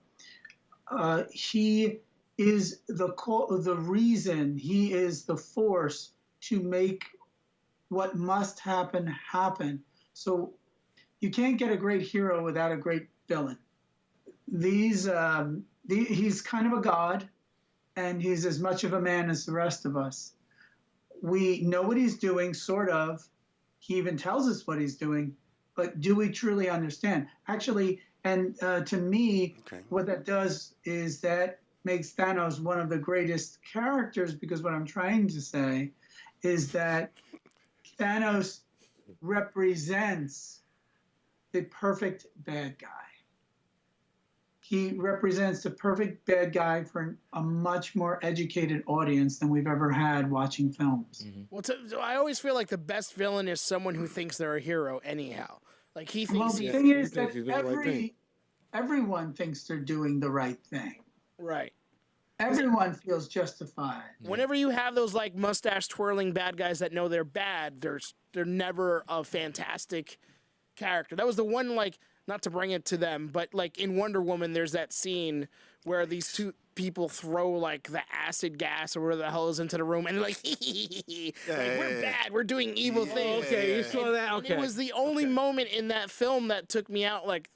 He is the reason, he is the force to make what must happen happen. So you can't get a great hero without a great villain. He's kind of a god, and he's as much of a man as the rest of us. We know what he's doing, sort of. He even tells us what he's doing, but do we truly understand? Actually, and to me, what that does is that makes Thanos one of the greatest characters, because what I'm trying to say is that Thanos represents the perfect bad guy. He represents the perfect bad guy for a much more educated audience than we've ever had watching films. well, so I always feel like the best villain is someone who thinks they're a hero anyhow. Like he Well, thinks the he's thing is thinks that he's doing the right thing. everyone thinks they're doing the right thing. Right. Everyone feels justified. Whenever you have those like mustache twirling bad guys that know they're bad, they're never a fantastic character. That was the one, like, not to bring it to them, but like in Wonder Woman, there's that scene where these two people throw like the acid gas or whatever the hell is into the room, and they're like, we're bad, we're doing evil things. Okay, you saw that. And it was the only moment in that film that took me out. Like,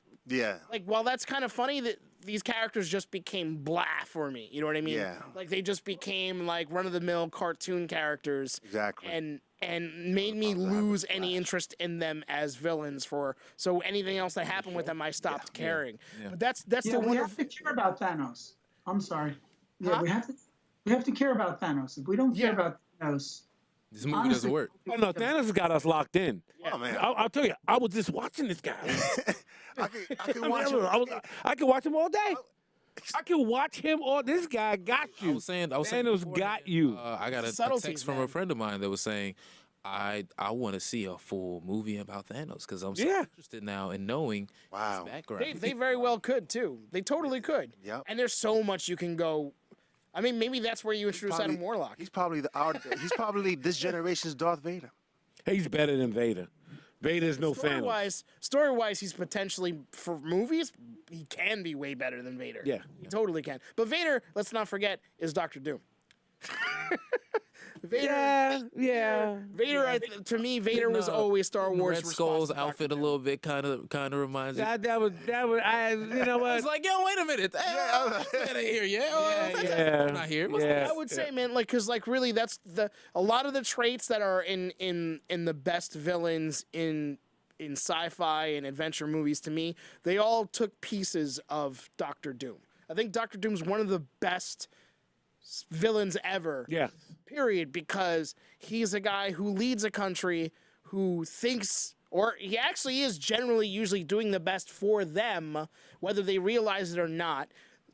while that's kind of funny, that these characters just became blah for me. You know what I mean? Yeah. Like they just became like run of the mill cartoon characters. Exactly. And made me lose any interest in them as villains. So anything else that happened with them, I stopped caring. Yeah. But that's the we have to care about Thanos. I'm sorry. Yeah, Huh? we have to care about Thanos. If we don't care about Thanos, this movie doesn't work. Oh no, Thanos has got us locked in. Oh man, I'll tell you, I was just watching this guy. I can watch him. I can watch him all day. I can watch him all. This guy got you. I was saying Thanos got you. I got a text from a friend of mine that was saying, I want to see a full movie about Thanos because I'm so interested now in knowing his background. They very well could too. They totally could. Yep. And there's so much you can go. I mean, maybe that's where you introduce Adam Warlock. He's probably he's probably this generation's Darth Vader. He's better than Vader. Vader's no fan. Story-wise, he's potentially, for movies, he can be way better than Vader. Yeah. He totally can. But Vader, let's not forget, is Dr. Doom. Vader, Vader, to me, Vader was always Star Wars. Red Skull's outfit a little bit kind of reminds you. That was. You know what? It's like, yo, wait a minute. I'm not here yet. I'm not here. I would say, man, like, because, like, really, that's a lot of the traits that are in the best villains in sci-fi and adventure movies. To me, they all took pieces of Dr. Doom. I think Dr. Doom's one of the best villains ever. Yeah. Period, because he's a guy who leads a country who thinks, or he actually is generally usually doing the best for them, whether they realize it or not,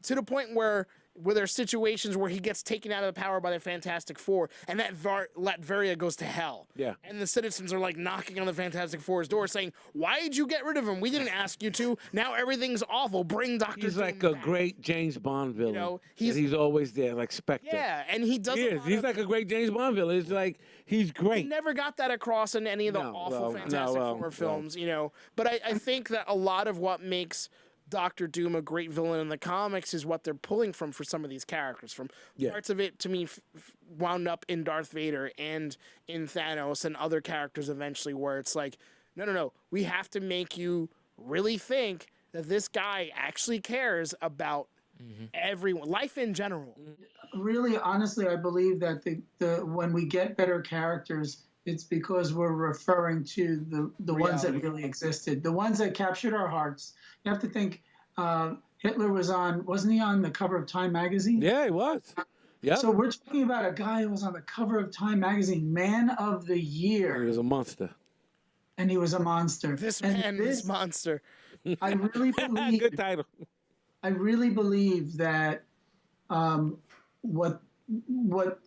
to the point where there are situations where he gets taken out of the power by the Fantastic Four, and that Latveria goes to hell. Yeah. And the citizens are like knocking on the Fantastic Four's door saying, why did you get rid of him? We didn't ask you to. Now everything's awful. Bring Dr. He's Doom like a back. great James Bond villain. You know, he's always there, like Spectre. Yeah, and he does. He's like a great James Bond villain. It's like he's great. He never got that across in any of the awful Fantastic Four films, you know. But I think that a lot of what makes Dr. Doom a great villain in the comics is what they're pulling from for some of these characters. From parts of it, to me, wound up in Darth Vader and in Thanos and other characters eventually, where it's like, no, we have to make you really think that this guy actually cares about everyone, life in general. really, honestly, I believe that the when we get better characters, it's because we're referring to the ones that really existed, the ones that captured our hearts. You have to think, Hitler wasn't he on the cover of Time magazine? Yeah, he was. Yeah. So we're talking about a guy who was on the cover of Time magazine, Man of the Year. He was a monster. And he was a monster. This monster. I really believe. Good title. I really believe that what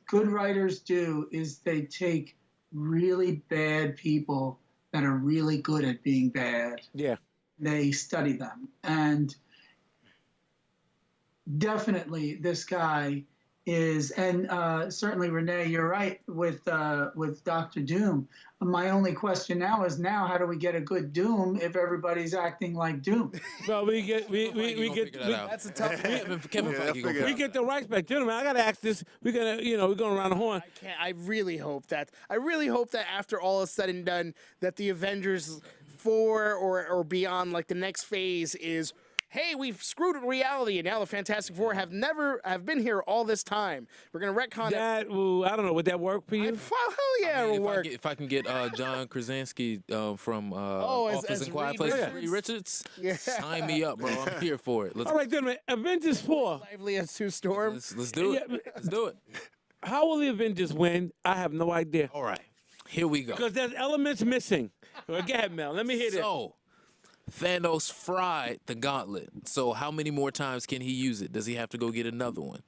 good writers do is they take really bad people that are really good at being bad. Yeah. They study them, and definitely this guy is, and certainly Renee, you're right with Dr. Doom. My only question now is how do we get a good Doom if everybody's acting like Doom? Well, we get That's a tough one. we get the rights back. Gentlemen, I gotta ask this. We're going around the horn. I really hope that after all is said and done, that the Avengers 4 or beyond, like the next phase is, hey, we've screwed with reality, and now the Fantastic Four have been here all this time. We're gonna retcon that. I don't know. Would that work for you? Hell yeah, it'll work. If I can get John Krasinski from Office and Quiet Places, Reed Richards, sign me up, bro. I'm here for it. All right, gentlemen. Avengers 4. Lively as Sue Storm. Let's do it. Let's do it. How will the Avengers win? I have no idea. All right, here we go. Because there's elements missing. Go ahead, Mel. Let me hear this. So, Thanos fried the gauntlet. So how many more times can he use it? Does he have to go get another one?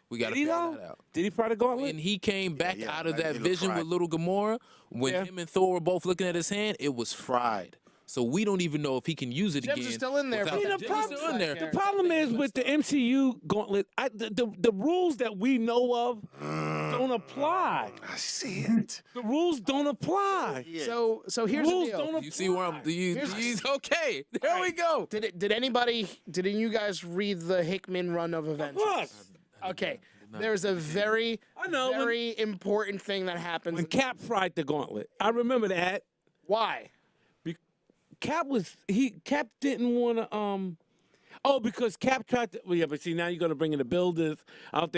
We got to figure that out. Did he fry the gauntlet? And he came back out of that vision with little Gamora. When him and Thor were both looking at his hand, it was fried. So we don't even know if he can use it Gems again. are still in there. without but the the gems still in there. The problem is with the MCU gauntlet, the rules that we know of don't apply. I see it. The rules don't apply. So here's the Rules deal. don't You see where I'm? Okay, there we go. Did you guys read the Hickman run of Avengers? Plus, Okay. There's a very know, important thing that happens. when Cap fried the gauntlet, I remember that. Why? Cap didn't want to because Cap tried to. Well, yeah, but see, now you're gonna bring in the builders. I don't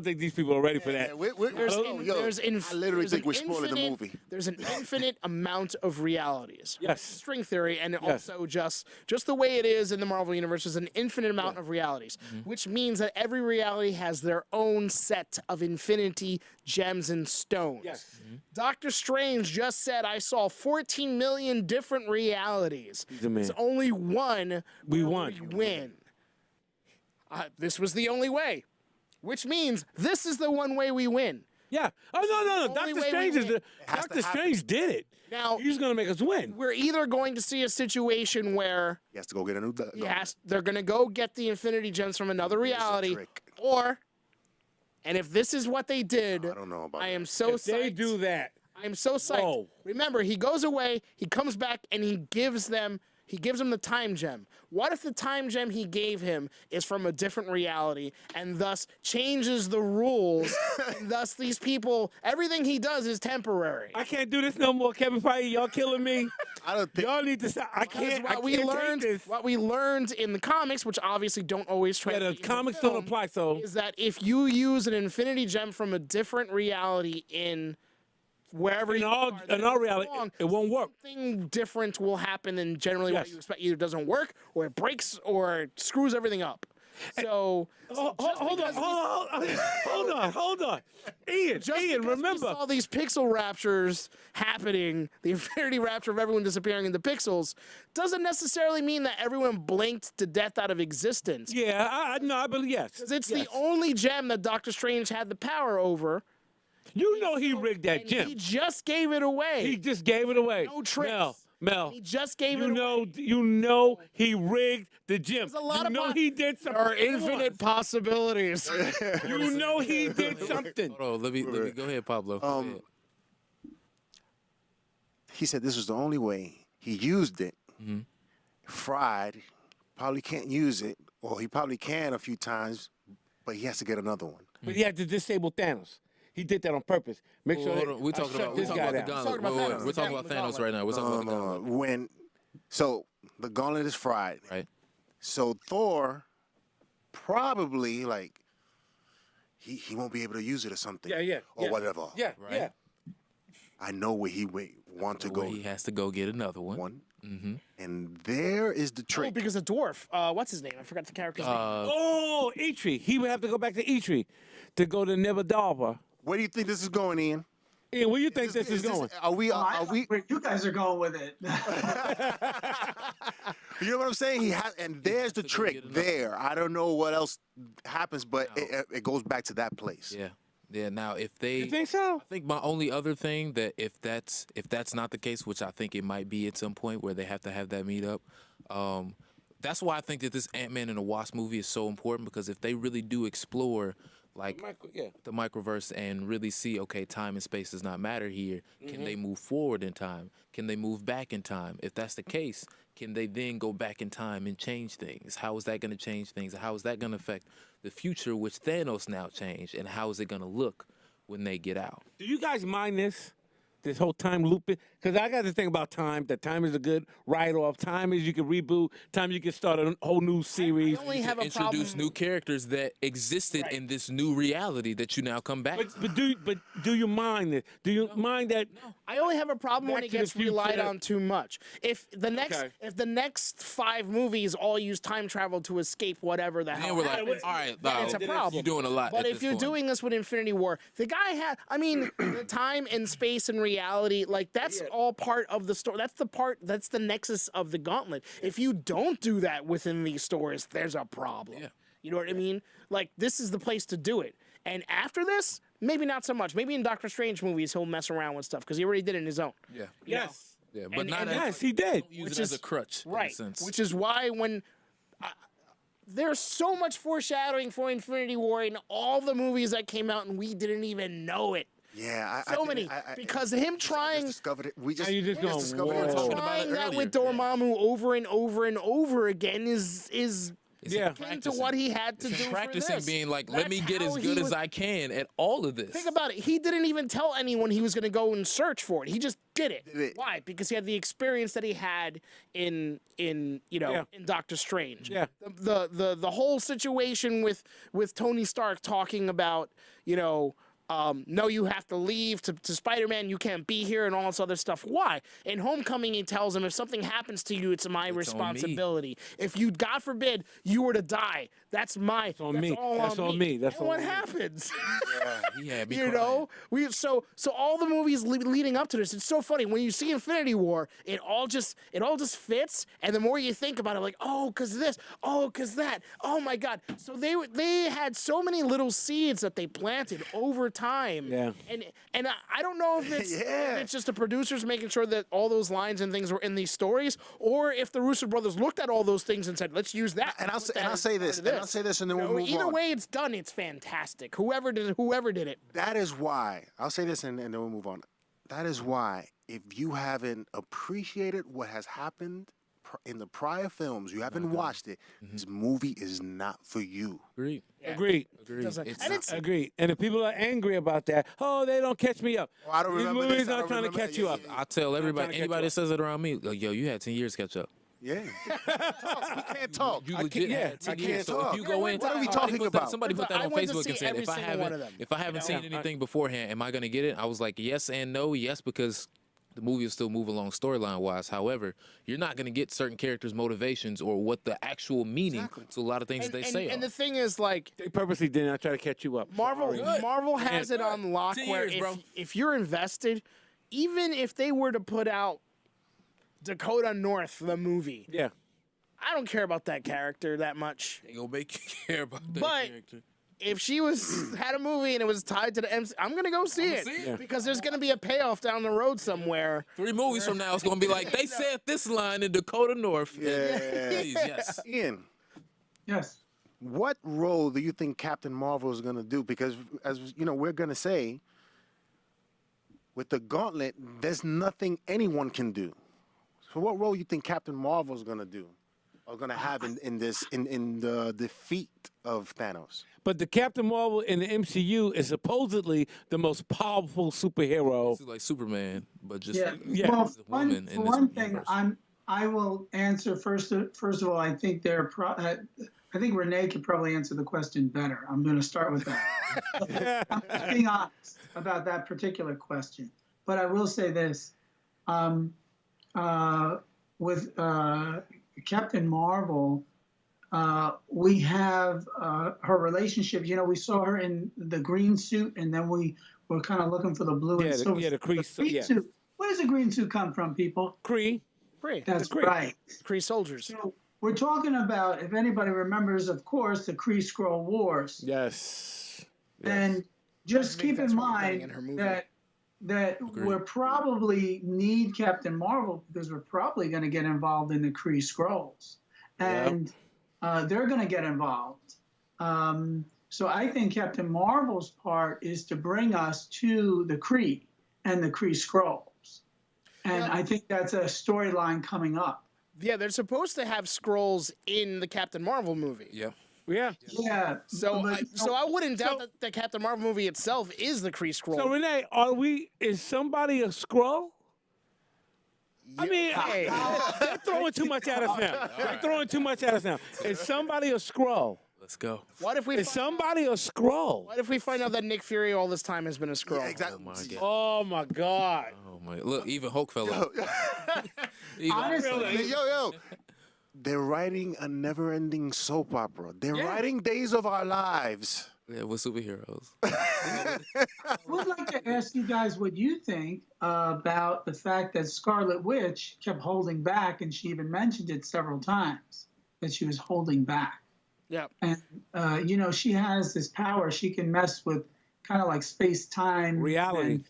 think these people are ready for that. I literally think we're spoiling the movie. There's an infinite amount of realities. Yes. String theory, and Yes. also just the way it is in the Marvel universe is an infinite amount of realities, which means that every reality has their own set of infinity gems and stones. Yes. Doctor Strange just said, "I saw 14 million different realities. He's a man. There's only one We where won. we win." This was the only way, which means this is the one way we win. Yeah. Oh no. the only Doctor way Strange we is win. Doctor Strange did it. Now He's gonna make us win. we're either going to see a situation where He has to go get a new. they're going to go get the Infinity Gems from another reality, trick. and if this is what they did, I don't know about I am that. so If they psyched. do that, I am so psyched. Whoa. Remember, he goes away, he comes back, and he gives them the time gem. What if the time gem he gave him is from a different reality and thus changes the rules? And thus, these people, everything he does is temporary. I can't do this no more, Kevin Feige. Y'all killing me. I don't think. Y'all need to stop. I can't. I can't take this. What we learned in the comics, which obviously don't always Yeah, translate the comics don't apply. So is that if you use an Infinity Gem from a different reality in wherever in you all are, in all reality, it won't work. something different will happen than generally what Yes. you expect. Either doesn't work, or it breaks, or it screws everything up. So, Hold on. Ian, just because remember. we saw these pixel raptures happening, the Infinity Rapture of everyone disappearing into pixels, doesn't necessarily mean that everyone blinked to death out of existence. Yeah, I believe yes. 'Cause it's Yes. the only gem that Doctor Strange had the power over. You know he rigged that And gem. he just gave it away. He just gave it away. No tricks. Mel. He just gave You it know, away. you know he rigged the gym. There's a lot you of know he did something. There are infinite possibilities. You know he did something. Hold on, let me go ahead, Pablo. Go ahead. He said this was the only way. He used it. Fried. Probably can't use it, or he probably can a few times, but he has to get another one. But he had to disable Thanos. He did that on purpose. Make sure Hold that on, we're talking about this guy the down. gauntlet. Talking about Wait, Thanos. we're talking about The Thanos gauntlet. right now. We're talking about the gauntlet. So the gauntlet is fried. Right. So Thor probably he won't be able to use it or something. Yeah. Or whatever. Yeah, Right. yeah. I know where he want to go. Where he has to go get another one. One. And there is the Oh, trick. because the dwarf. What's his name? I forgot the character's name. Oh, Eitri. He would have to go back to Eitri to go to Nebadalba. Where do you think this is going, Ian? Ian, where you think this is going? Are we? I Are like we? where you guys are going with it. You know what I'm saying? He has, and there's the trick there. I don't know what else happens, but it goes back to that place. Yeah. Yeah. Now, if they, You think so? I think my only other thing that if that's not the case, which I think it might be at some point where they have to have that meetup, that's why I think that this Ant-Man and the Wasp movie is so important, because if they really do explore the microverse and really see, okay, time and space does not matter here, can they move forward in time? Can they move back in time? If that's the case, can they then go back in time and change things? How is that going to change things? How is that going to affect the future, which Thanos now changed? And how is it going to look when they get out? Do you guys mind this whole time looping? Because I got to think about time. That time is a good write-off. Time is you can reboot. Time you can start a whole new series. I only have a Introduce problem. new characters that existed in this new reality that you now come back. But do you mind this? Do you mind that? I only have a problem when Back it to the gets relied Future. on too much. If the next 5 movies all use time travel to escape whatever the hell then we're like, happens, all right, then it's a problem. you're doing a lot. But at if this you're point. doing this with Infinity War, the guy had, the time and space and reality, that's all part of the story. That's the nexus of the gauntlet. If you don't do that within these stories, there's a problem. Yeah. You know what I mean? Like, this is the place to do it. And after this, maybe not so much. Maybe in Doctor Strange movies, he'll mess around with stuff because he already did it in his own. Yeah. Yes. Yeah, but And- not and as, Yes, he did. don't use Which it as is- a crutch, right? in a sense. Which is why there's so much foreshadowing for Infinity War in all the movies that came out, and we didn't even know it. Yeah, So many because him I trying. just discovered it. We just, Now you just we going, discovered it. whoa. talking about Trying it that earlier. with Dormammu over and over and over again is Yeah. akin to what he had to do for practicing this. being like, let me That's get as how good he as was- I can at all of this. Think about it. He didn't even tell anyone he was going to go and search for it. He just did it. Did it. Why? Because he had the experience that he had in Yeah. in Doctor Strange. Yeah. The whole situation with Tony Stark talking about no, you have to leave to Spider-Man. You can't be here and all this other stuff. Why? In Homecoming, he tells him, if something happens to you, it's my on me. responsibility. If you, God forbid, you were to die, that's on me. all That's on me. That's and on what me. happens? He had me You know, so all the movies leading up to this, it's so funny when you see Infinity War, it all just fits, and the more you think about it, like, oh, cause this, oh, cause that, oh my God. So they had so many little seeds that they planted over time. Yeah. And I don't know if it's if it's just the producers making sure that all those lines and things were in these stories, or if the Russo brothers looked at all those things and said, let's use that. And I'll put say, that and I'll as say part this, of and I'll say this, and then we'll move either on. way it's done, it's fantastic. Whoever did it. That is why, I'll say this and then we'll move on. That is why, if you haven't appreciated what has happened in the prior films, you haven't watched it, this movie is not for you. Agreed. Agreed. Doesn't- It's and not- it's Agreed. And if people are angry about that, oh, they don't catch me up. Oh, I don't These remember movies this, I not don't trying to remember catch that. you Yeah, up. yeah, I tell everybody, trying to catch anybody you that says it around me, like, yo, you had 10 years to catch up. Yeah. We can't talk. You legit yeah, had 10 I years. can't So talk. if you go in, What are we somebody talking put that- about? Somebody put that I on went to Facebook see and said, every if I single one of haven't, them. if I haven't seen anything beforehand, am I going to get it? I was like, yes and no. Yes, because the movie will still move along storyline wise. However, you're not going to get certain characters' motivations or what the actual meaning to a lot of things that they say. And the thing is, like, They purposely did not try to catch you up. Marvel has it on lock 10 where years, bro. if you're invested, even if they were to put out Dakota North, the movie, Yeah. I don't care about that character that much. They gonna make you care about that But character. if she had a movie and it was tied to the MC, I'm gonna go see it, see it. Yeah. because there's gonna be a payoff down the road somewhere. 3 movies from now, it's gonna be like they said this line in Dakota North. Yeah. Please, yes. Ian, Yes. what role do you think Captain Marvel is going to do? Because, as you know, we're going to say, with the gauntlet, there's nothing anyone can do. So what role you think Captain Marvel is going to do, or going to have in the defeat of Thanos? But the Captain Marvel in the MCU is supposedly the most powerful superhero. It's like Superman, but just Yeah. Well, as a woman for in this one thing, universe. I will answer first. First of all, I think I think Renee could probably answer the question better. I'm going to start with that. I'm just being honest about that particular question. But I will say this: with Captain Marvel, we have her relationship. You know, we saw her in the green suit, and then we were kind of looking for the blue Yeah, and silver. the Kree suit, yeah. suit. Where does the green suit come from, people? Kree. That's Kree. right. Kree soldiers. So we're talking about, if anybody remembers, of course, the Kree Skrull Wars. Yes. And just keep that's in what we're getting mind in her movie. that we're probably need Captain Marvel because we're probably going to get involved in the Kree Skrulls. And they're going to get involved. So I think Captain Marvel's part is to bring us to the Kree and the Kree Skrulls. And I think that's a storyline coming up. Yeah, they're supposed to have scrolls in the Captain Marvel movie. Yeah. Yeah. Yeah. So, but- I wouldn't doubt that the Captain Marvel movie itself is the Kree Skrull. So Renee, is somebody a Skrull? I mean, Hey. they're throwing too much at us now. They're throwing too much at us now. Is somebody a Skrull? Let's go. What if we Is somebody a Skrull? What if we find out that Nick Fury all this time has been a Skrull? Yeah, exactly. Oh my God. Oh my God. Oh my! Look, even Hulk fell off. Even Honestly, Yo. They're writing a never-ending soap opera. They're writing Days of Our Lives. yeah, with superheroes. I would like to ask you guys what you think about the fact that Scarlet Witch kept holding back, and she even mentioned it several times, that she was holding back. Yeah. And, you know, she has this power. She can mess with kind of like space-time. Reality.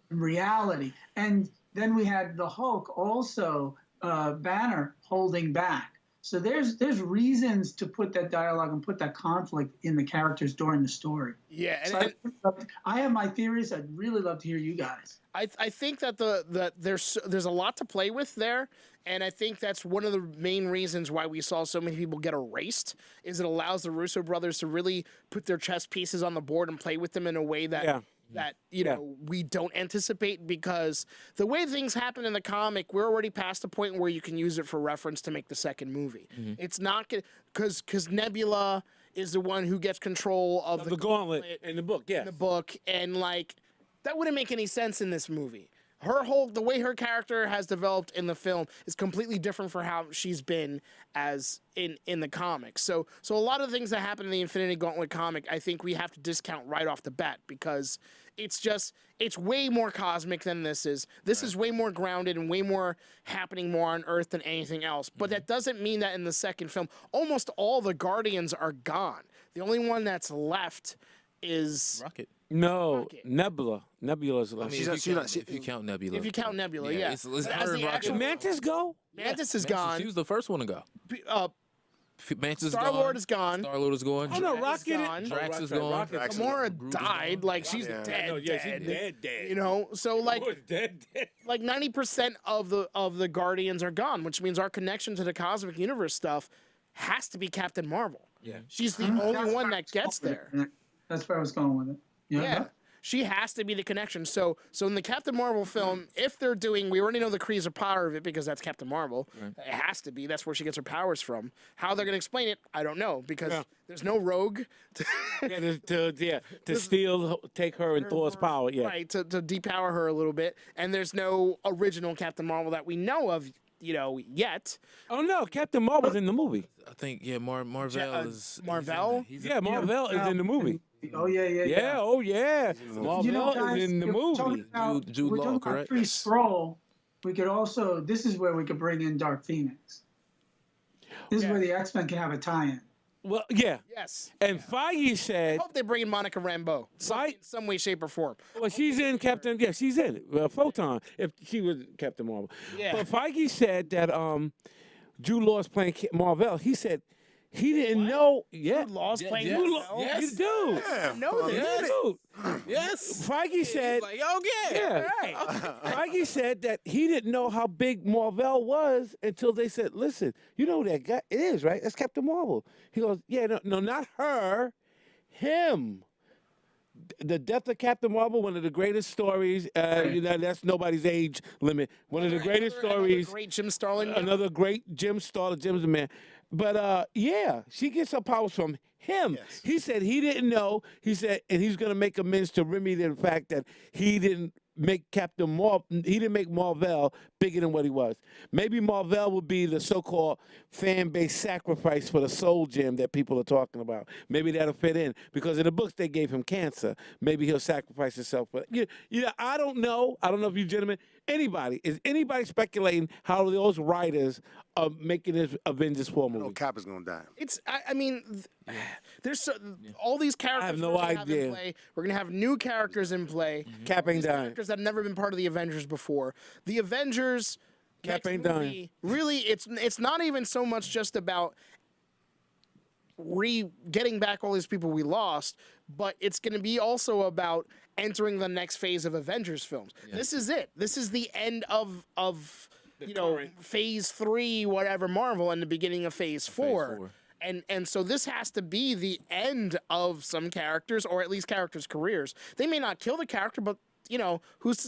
And reality. And then we had the Hulk also, Banner holding back. So there's reasons to put that dialogue and put that conflict in the characters during the story. Yeah, So I have my theories. I'd really love to hear you guys. I think that there's a lot to play with there, and I think that's one of the main reasons why we saw so many people get erased. Is it allows the Russo brothers to really put their chess pieces on the board and play with them in a way that we don't anticipate, because the way things happen in the comic, we're already past the point where you can use it for reference to make the second movie. It's not because Nebula is the one who gets control of the gauntlet in the book. in the book, and like that wouldn't make any sense in this movie. The way her character has developed in the film is completely different for how she's been as in the comics. So a lot of the things that happen in the Infinity Gauntlet comic, I think we have to discount right off the bat, because it's way more cosmic than this is. This is way more grounded and way more happening more on Earth than anything else. But that doesn't mean that in the second film, almost all the Guardians are gone. The only one that's left is Rocket. No, Nebula. Nebula's left. I mean, if you count Nebula. If you count Nebula, yeah. It's But her and Rocket. Did Mantis go? Mantis is gone. She was the first one to go. Mantis is gone. Star-Lord is gone. Star-Lord is gone. Oh, no, Drax is Rocket. gone. Drax is gone. Gamora died. Like, she's dead. No, yeah, she's dead. You know, so like, Dead. like 90% of the Guardians are gone, which means our connection to the cosmic universe stuff has to be Captain Marvel. Yeah. She's the only one that gets there. That's where I was going with it. Yeah. She has to be the connection. So in the Captain Marvel film, if they're doing, we already know the Kree's are part of it because that's Captain Marvel. Right. It has to be. That's where she gets her powers from. How they're going to explain it, I don't know, because there's no Rogue. To steal, take her and Thor's power. Yeah. Right, to depower her a little bit. And there's no original Captain Marvel that we know of, yet. Oh, no, Captain Marvel's in the movie. I think, Marvel is... Marvel? Marvel is in the movie. Oh, yeah. Yeah. Marvel is in the movie. Jude Law, correct? Pre-scroll, we could also, this is where we could bring in Dark Phoenix. This is where the X-Men can have a tie-in. Well, yeah. Yes. And Feige said... I hope they bring in Monica Rambeau. In some way, shape, or form. Well, she's in Captain... Yeah, she's in it. Photon, if she was Captain Marvel. Yeah. But Feige said that Jude Law's playing Marvel. He said he didn't know... Yeah. Jude Law's playing Jude Law. Marvel? You do. Yeah, know this. Dude. Yes. Feige said... Like, okay. Yeah. Feige said that he didn't know how big Marvel was until they said, listen, you know who that guy is, right? That's Captain Marvel. He goes, yeah, no, not her, him. The Death of Captain Marvel, one of the greatest stories. That's nobody's age limit. One of the greatest stories. Great Jim Starlin. Another great Jim Starlin. Jim's the man. But she gets her powers from him. Yes. He said he didn't know. He said, and he's going to make amends to Remy the fact that he didn't make he didn't make Marvel bigger than what he was. Maybe Marvel would be the so-called fan-based sacrifice for the soul gem that people are talking about. Maybe that'll fit in because in the books they gave him cancer. Maybe he'll sacrifice himself. But I don't know. I don't know if you gentlemen, is anybody speculating how those writers are making this Avengers 4 movie? No, Cap is gonna die. There's all these characters. I have no idea. In play. We're gonna have new characters in play. Cap ain't dying. Characters that have never been part of the Avengers before. The Avengers. Cap ain't dying. Really, it's not even so much just about getting back all these people we lost, but it's going to be also about entering the next phase of Avengers films. Yeah. This is it. This is the end of phase 3, whatever, Marvel, and the beginning of phase 4. And so this has to be the end of some characters, or at least characters' careers. They may not kill the character, but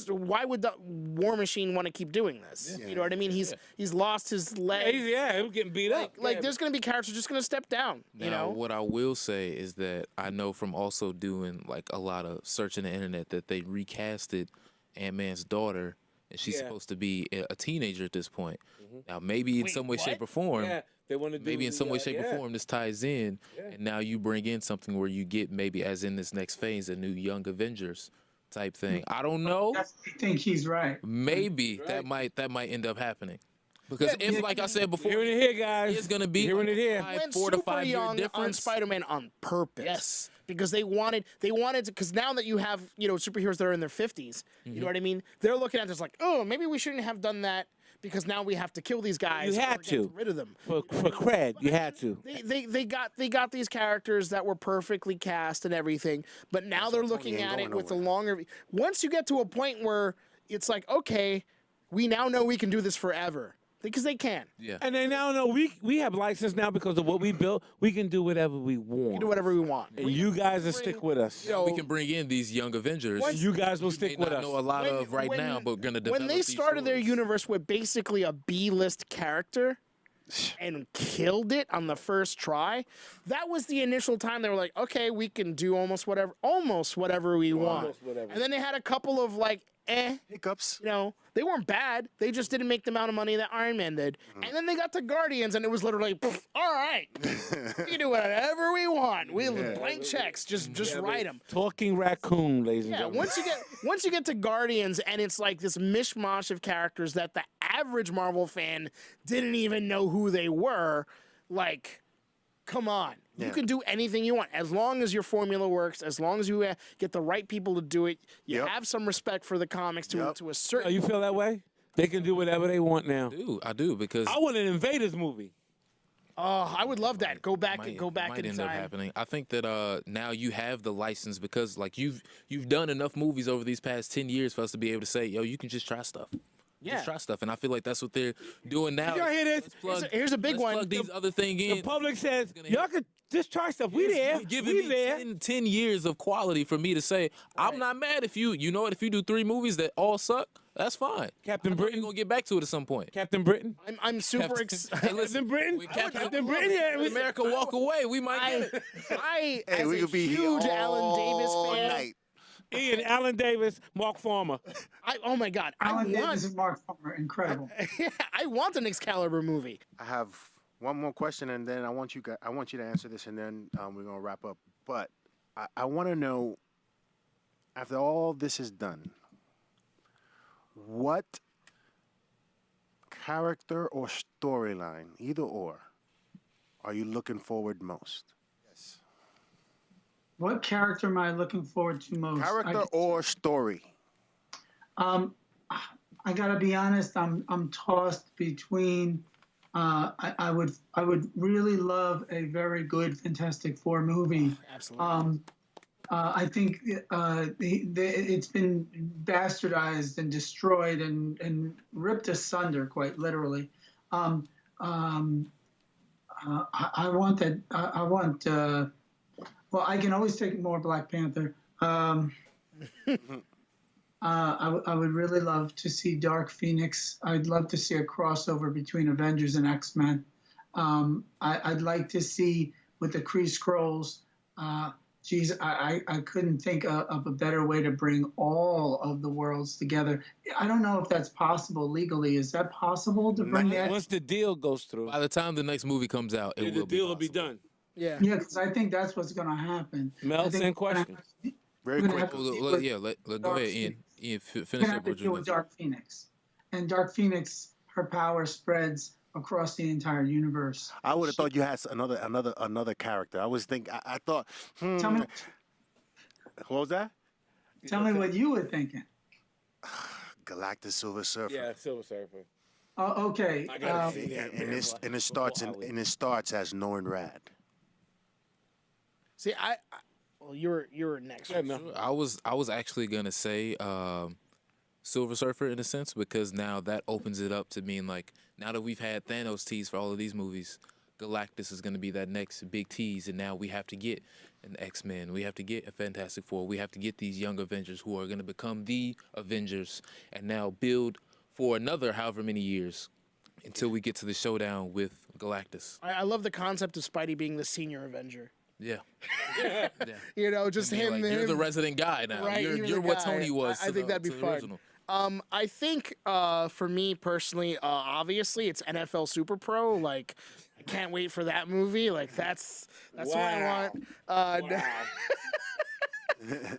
why would the War Machine want to keep doing this? Yeah. You know what I mean? He's lost his leg. He's getting beat up. There's going to be characters just going to step down. Now, what I will say is that I know from also doing like a lot of searching the internet that they recasted Ant-Man's daughter, and she's supposed to be a teenager at this point. Mm-hmm. Now, maybe in some way, shape, or form. Yeah. They want to maybe in some way, shape, or form, this ties in, and now you bring in something where you get maybe, as in this next phase, a new Young Avengers type thing. I don't know. I think he's right. Maybe that might end up happening. Because if, like I said before, Hearing it here, guys. it's gonna be Hearing it here. Went 4 to super 5 year young difference on Spider-Man on purpose. Yes. Because they wanted to, because now that you have, superheroes that are in their 50s, you know what I mean? They're looking at this like, oh, maybe we shouldn't have done that because now we have to kill these guys. You had or to. get rid of them. For cred, you had to. They got these characters that were perfectly cast and everything, but now they're looking ain't at it going with a nowhere. longer. Once you get to a point where it's like, okay, we now know we can do this forever because they can. Yeah. And they now know we have license now because of what we built. We can do whatever we want. We can do whatever we want. And you guys will stick with us. we can bring in these young Avengers. You guys will we stick may with not us. know a lot of right now, but gonna develop when they these started their stories. universe with basically a B-list character and killed it on the first try, that was the initial time they were like, okay, we can do almost whatever we want. whatever. And then they had a couple of like Hiccups. they weren't bad. They just didn't make the amount of money that Iron Man did. And then they got to Guardians, and it was literally, all right, we can do whatever we want. We blank checks, just write them. Talking raccoon, ladies and Yeah, gentlemen. once you get to Guardians, and it's like this mishmash of characters that the average Marvel fan didn't even know who they were. Like, come on. You can do anything you want as long as your formula works, as long as you get the right people to do it. You Yep. have some respect for the comics to Yep. a Oh, certain. you feel that way? They can do whatever they want now. I do because I want an Invaders movie. Oh, I would love that. Go back might in end time. up happening. I think that now you have the license because like you've done enough movies over these past 10 years for us to be able to say, yo, you can just try stuff. Yeah. Just try stuff, and I feel like that's what they're doing now. Y'all hear this? Here's a big let's one. Plug these other thing in. The public says, gonna y'all hit. could just try stuff. We there. You're giving We me there. 10 years of quality for me to say I'm not mad if you know what, if you do 3 movies that all suck, that's fine. Captain I know Britain. you're gonna get back to it at some point. Captain Britain. I'm super Captain- excited. Hey, listen, Captain Britain. when Captain Britain. Yeah, when America walk away, we might get it. I Hey, as we a could be here huge all Alan Davis fan. night. Ian, Alan Davis, Mark Farmer. Oh my God, Alan Davis and Mark Farmer, incredible. I want an Excalibur movie. I have one more question, and then I want you to answer this, and then we're gonna wrap up. But I want to know, after all this is done, what character or storyline, either or, are you looking forward most? Yes. What character am I looking forward to most? Character or story? I gotta be honest. I'm tossed between. I would really love a very good Fantastic Four movie. Absolutely. I think it's been bastardized and destroyed and ripped asunder, quite literally. I want that. I want. Well, I can always take more Black Panther. I would really love to see Dark Phoenix. I'd love to see a crossover between Avengers and X-Men. I'd like to see with the Kree Scrolls. Geez, I couldn't think of a better way to bring all of the worlds together. I don't know if that's possible legally. Is that possible to bring that? Once the deal goes through, By the time the next movie comes out, it the will deal will be be done. Yeah. Yeah, because I think that's what's going to happen. Mel, I think same we're gonna question. have- Very we're gonna quick. have to deal Well, with yeah, go Dark ahead, Ian. Phoenix. Ian, We're finish gonna up have to what deal you're with going to Dark Phoenix, and Dark Phoenix, her power spreads across the entire universe. I would have thought you had another character. I was thinking. I thought. Tell me, What was that? tell me what you were thinking. Galactus Silver Surfer. Yeah, Silver Surfer. Oh, okay. I gotta see that. And it starts as Norrin Rad. See, well, you're next. Yeah, Mel. I was actually gonna say Silver Surfer in a sense because now that opens it up to mean like now that we've had Thanos tease for all of these movies, Galactus is gonna be that next big tease, and now we have to get an X-Men, we have to get a Fantastic Four, we have to get these young Avengers who are gonna become the Avengers, and now build for another however many years until we get to the showdown with Galactus. I love the concept of Spidey being the senior Avenger. Yeah. You know, just Be him. like, you're the resident guy now. Right, You're the what guy. Tony was. I think that'd be to the fun. original. I think for me personally, obviously it's NFL Super Pro. Like, I can't wait for that movie. Like, that's what I want.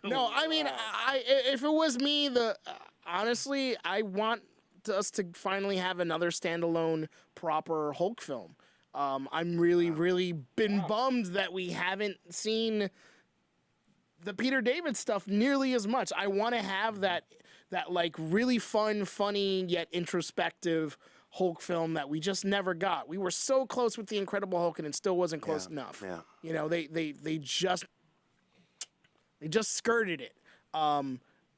No, I mean, if it was me, honestly, I want us to finally have another standalone proper Hulk film. I'm really been bummed that we haven't seen the Peter David stuff nearly as much. I want to have that like really fun, funny yet introspective Hulk film that we just never got. We were so close with the Incredible Hulk, and it still wasn't close enough. Yeah. You know, they just skirted it.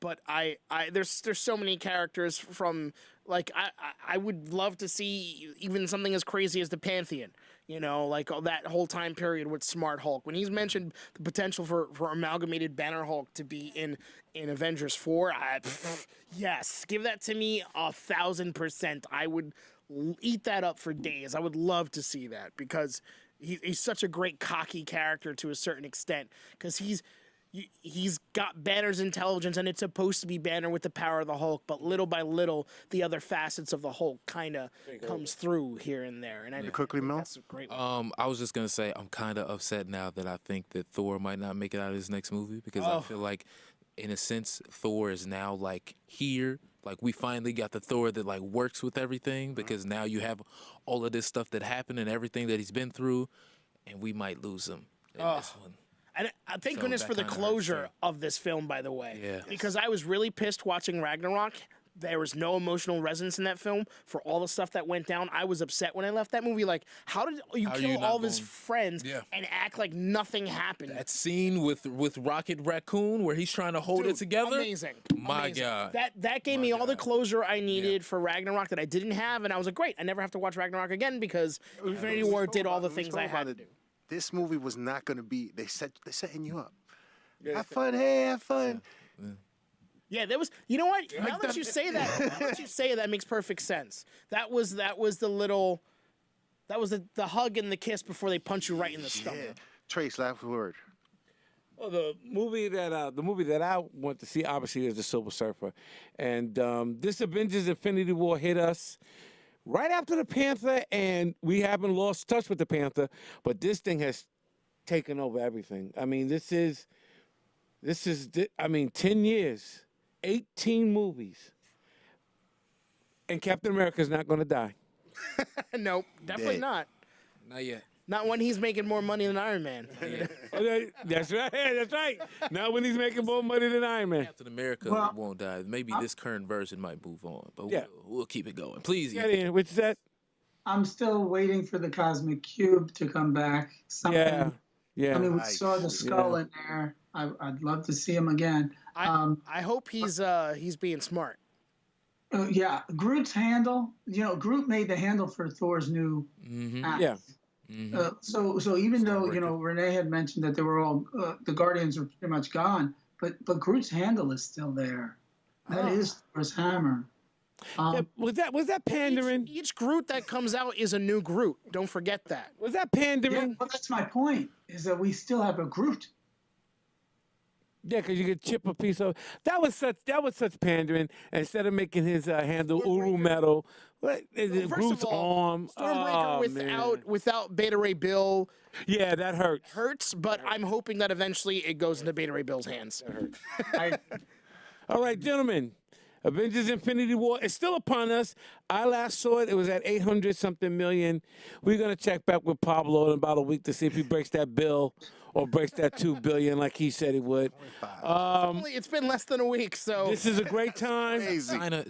But there's so many characters from, like, I would love to see even something as crazy as the Pantheon, you know, like that whole time period with Smart Hulk. When he's mentioned the potential for amalgamated Banner Hulk to be in Avengers 4, yes, give that to me 1,000%. I would eat that up for days. I would love to see that, because he's such a great cocky character to a certain extent, because he's got Banner's intelligence, and it's supposed to be Banner with the power of the Hulk, but little by little, the other facets of the Hulk kind of comes through here and there. And I quickly, Mel? That's a great one. I was just gonna say I'm kind of upset now that I think that Thor might not make it out of his next movie, because I feel like, in a sense, Thor is now like here. Like, we finally got the Thor that like works with everything, because now you have all of this stuff that happened and everything that he's been through, and we might lose him in this one. And thank goodness for the closure of this film, by the way. Yeah. Because I was really pissed watching Ragnarok. There was no emotional resonance in that film for all the stuff that went down. I was upset when I left that movie. Like, how did you kill all of his friends and act like nothing happened? That scene with Rocket Raccoon where he's trying to hold it together. Amazing. My God. That gave me all the closure I needed for Ragnarok that I didn't have, and I was like, great, I never have to watch Ragnarok again, because Infinity War did all the things I had to do. This movie was not going to be. They're setting you up. Have fun, hey, have fun. Yeah, there was. You know what? Now that you say that, makes perfect sense. That was the little. That was the hug and the kiss before they punch you right in the stomach. Trace, last word. Well, the movie that I want to see, obviously, is The Silver Surfer, and this Avengers Infinity War hit us right after the Panther, and we haven't lost touch with the Panther, but this thing has taken over everything. I mean, this is 10 years, 18 movies, and Captain America's not going to die. Nope, definitely not. Not yet. Not when he's making more money than Iron Man. Okay, that's right. That's right. Not when he's making more money than Iron Man. Captain America won't die. Maybe this current version might move on, but we'll keep it going. Please. Get in. What's that? I'm still waiting for the Cosmic Cube to come back. Yeah. I mean, we saw the skull in there. I'd love to see him again. I hope he's being smart. Yeah, Groot's handle. You know, Groot made the handle for Thor's new axe. Yeah. So even though, you know, Renee had mentioned that they were all the Guardians were pretty much gone, but Groot's handle is still there. That is Thor's hammer. Was that pandering? Each Groot that comes out is a new Groot. Don't forget that. Was that pandering? Yeah, well, that's my point. Is that we still have a Groot. Yeah, because you could chip a piece of that was such pandering. Instead of making his handle Uru metal, Groot's arm. Stormbreaker without Beta Ray Bill. Yeah, that hurts. But I'm hoping that eventually it goes into Beta Ray Bill's hands. That hurts. All right, gentlemen. Avengers Infinity War is still upon us. I last saw it. It was at 800-something million. We're going to check back with Pablo in about a week to see if he breaks that bill or breaks that $2 billion like he said he would. It's been less than a week, so. This is a great time.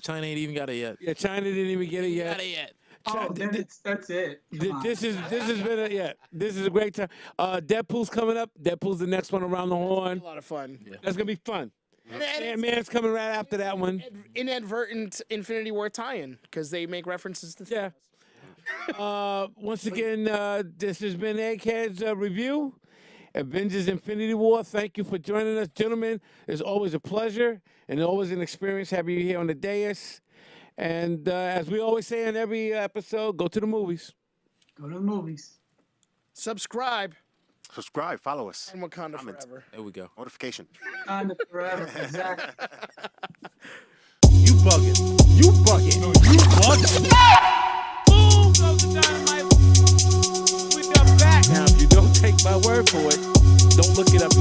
China ain't even got it yet. Yeah, China didn't even get it yet. Got it yet. That's it. This has been this is a great time. Deadpool's coming up. Deadpool's the next one around the horn. A lot of fun. Yeah. That's going to be fun. Ant-Man's coming right after that one. Inadvertent Infinity War tie-in, because they make references to once again, this has been Eggheads Review, Avengers Infinity War. Thank you for joining us, gentlemen. It's always a pleasure and always an experience having you here on the dais. And as we always say in every episode, go to the movies. Go to the movies. Subscribe, follow us. and Wakanda forever. There we go. Notification. Wakanda forever. Exactly. You bugging. You bugging. You bugging. Boom goes the dynamite. We got back. Now, if you don't take my word for it, don't look it up.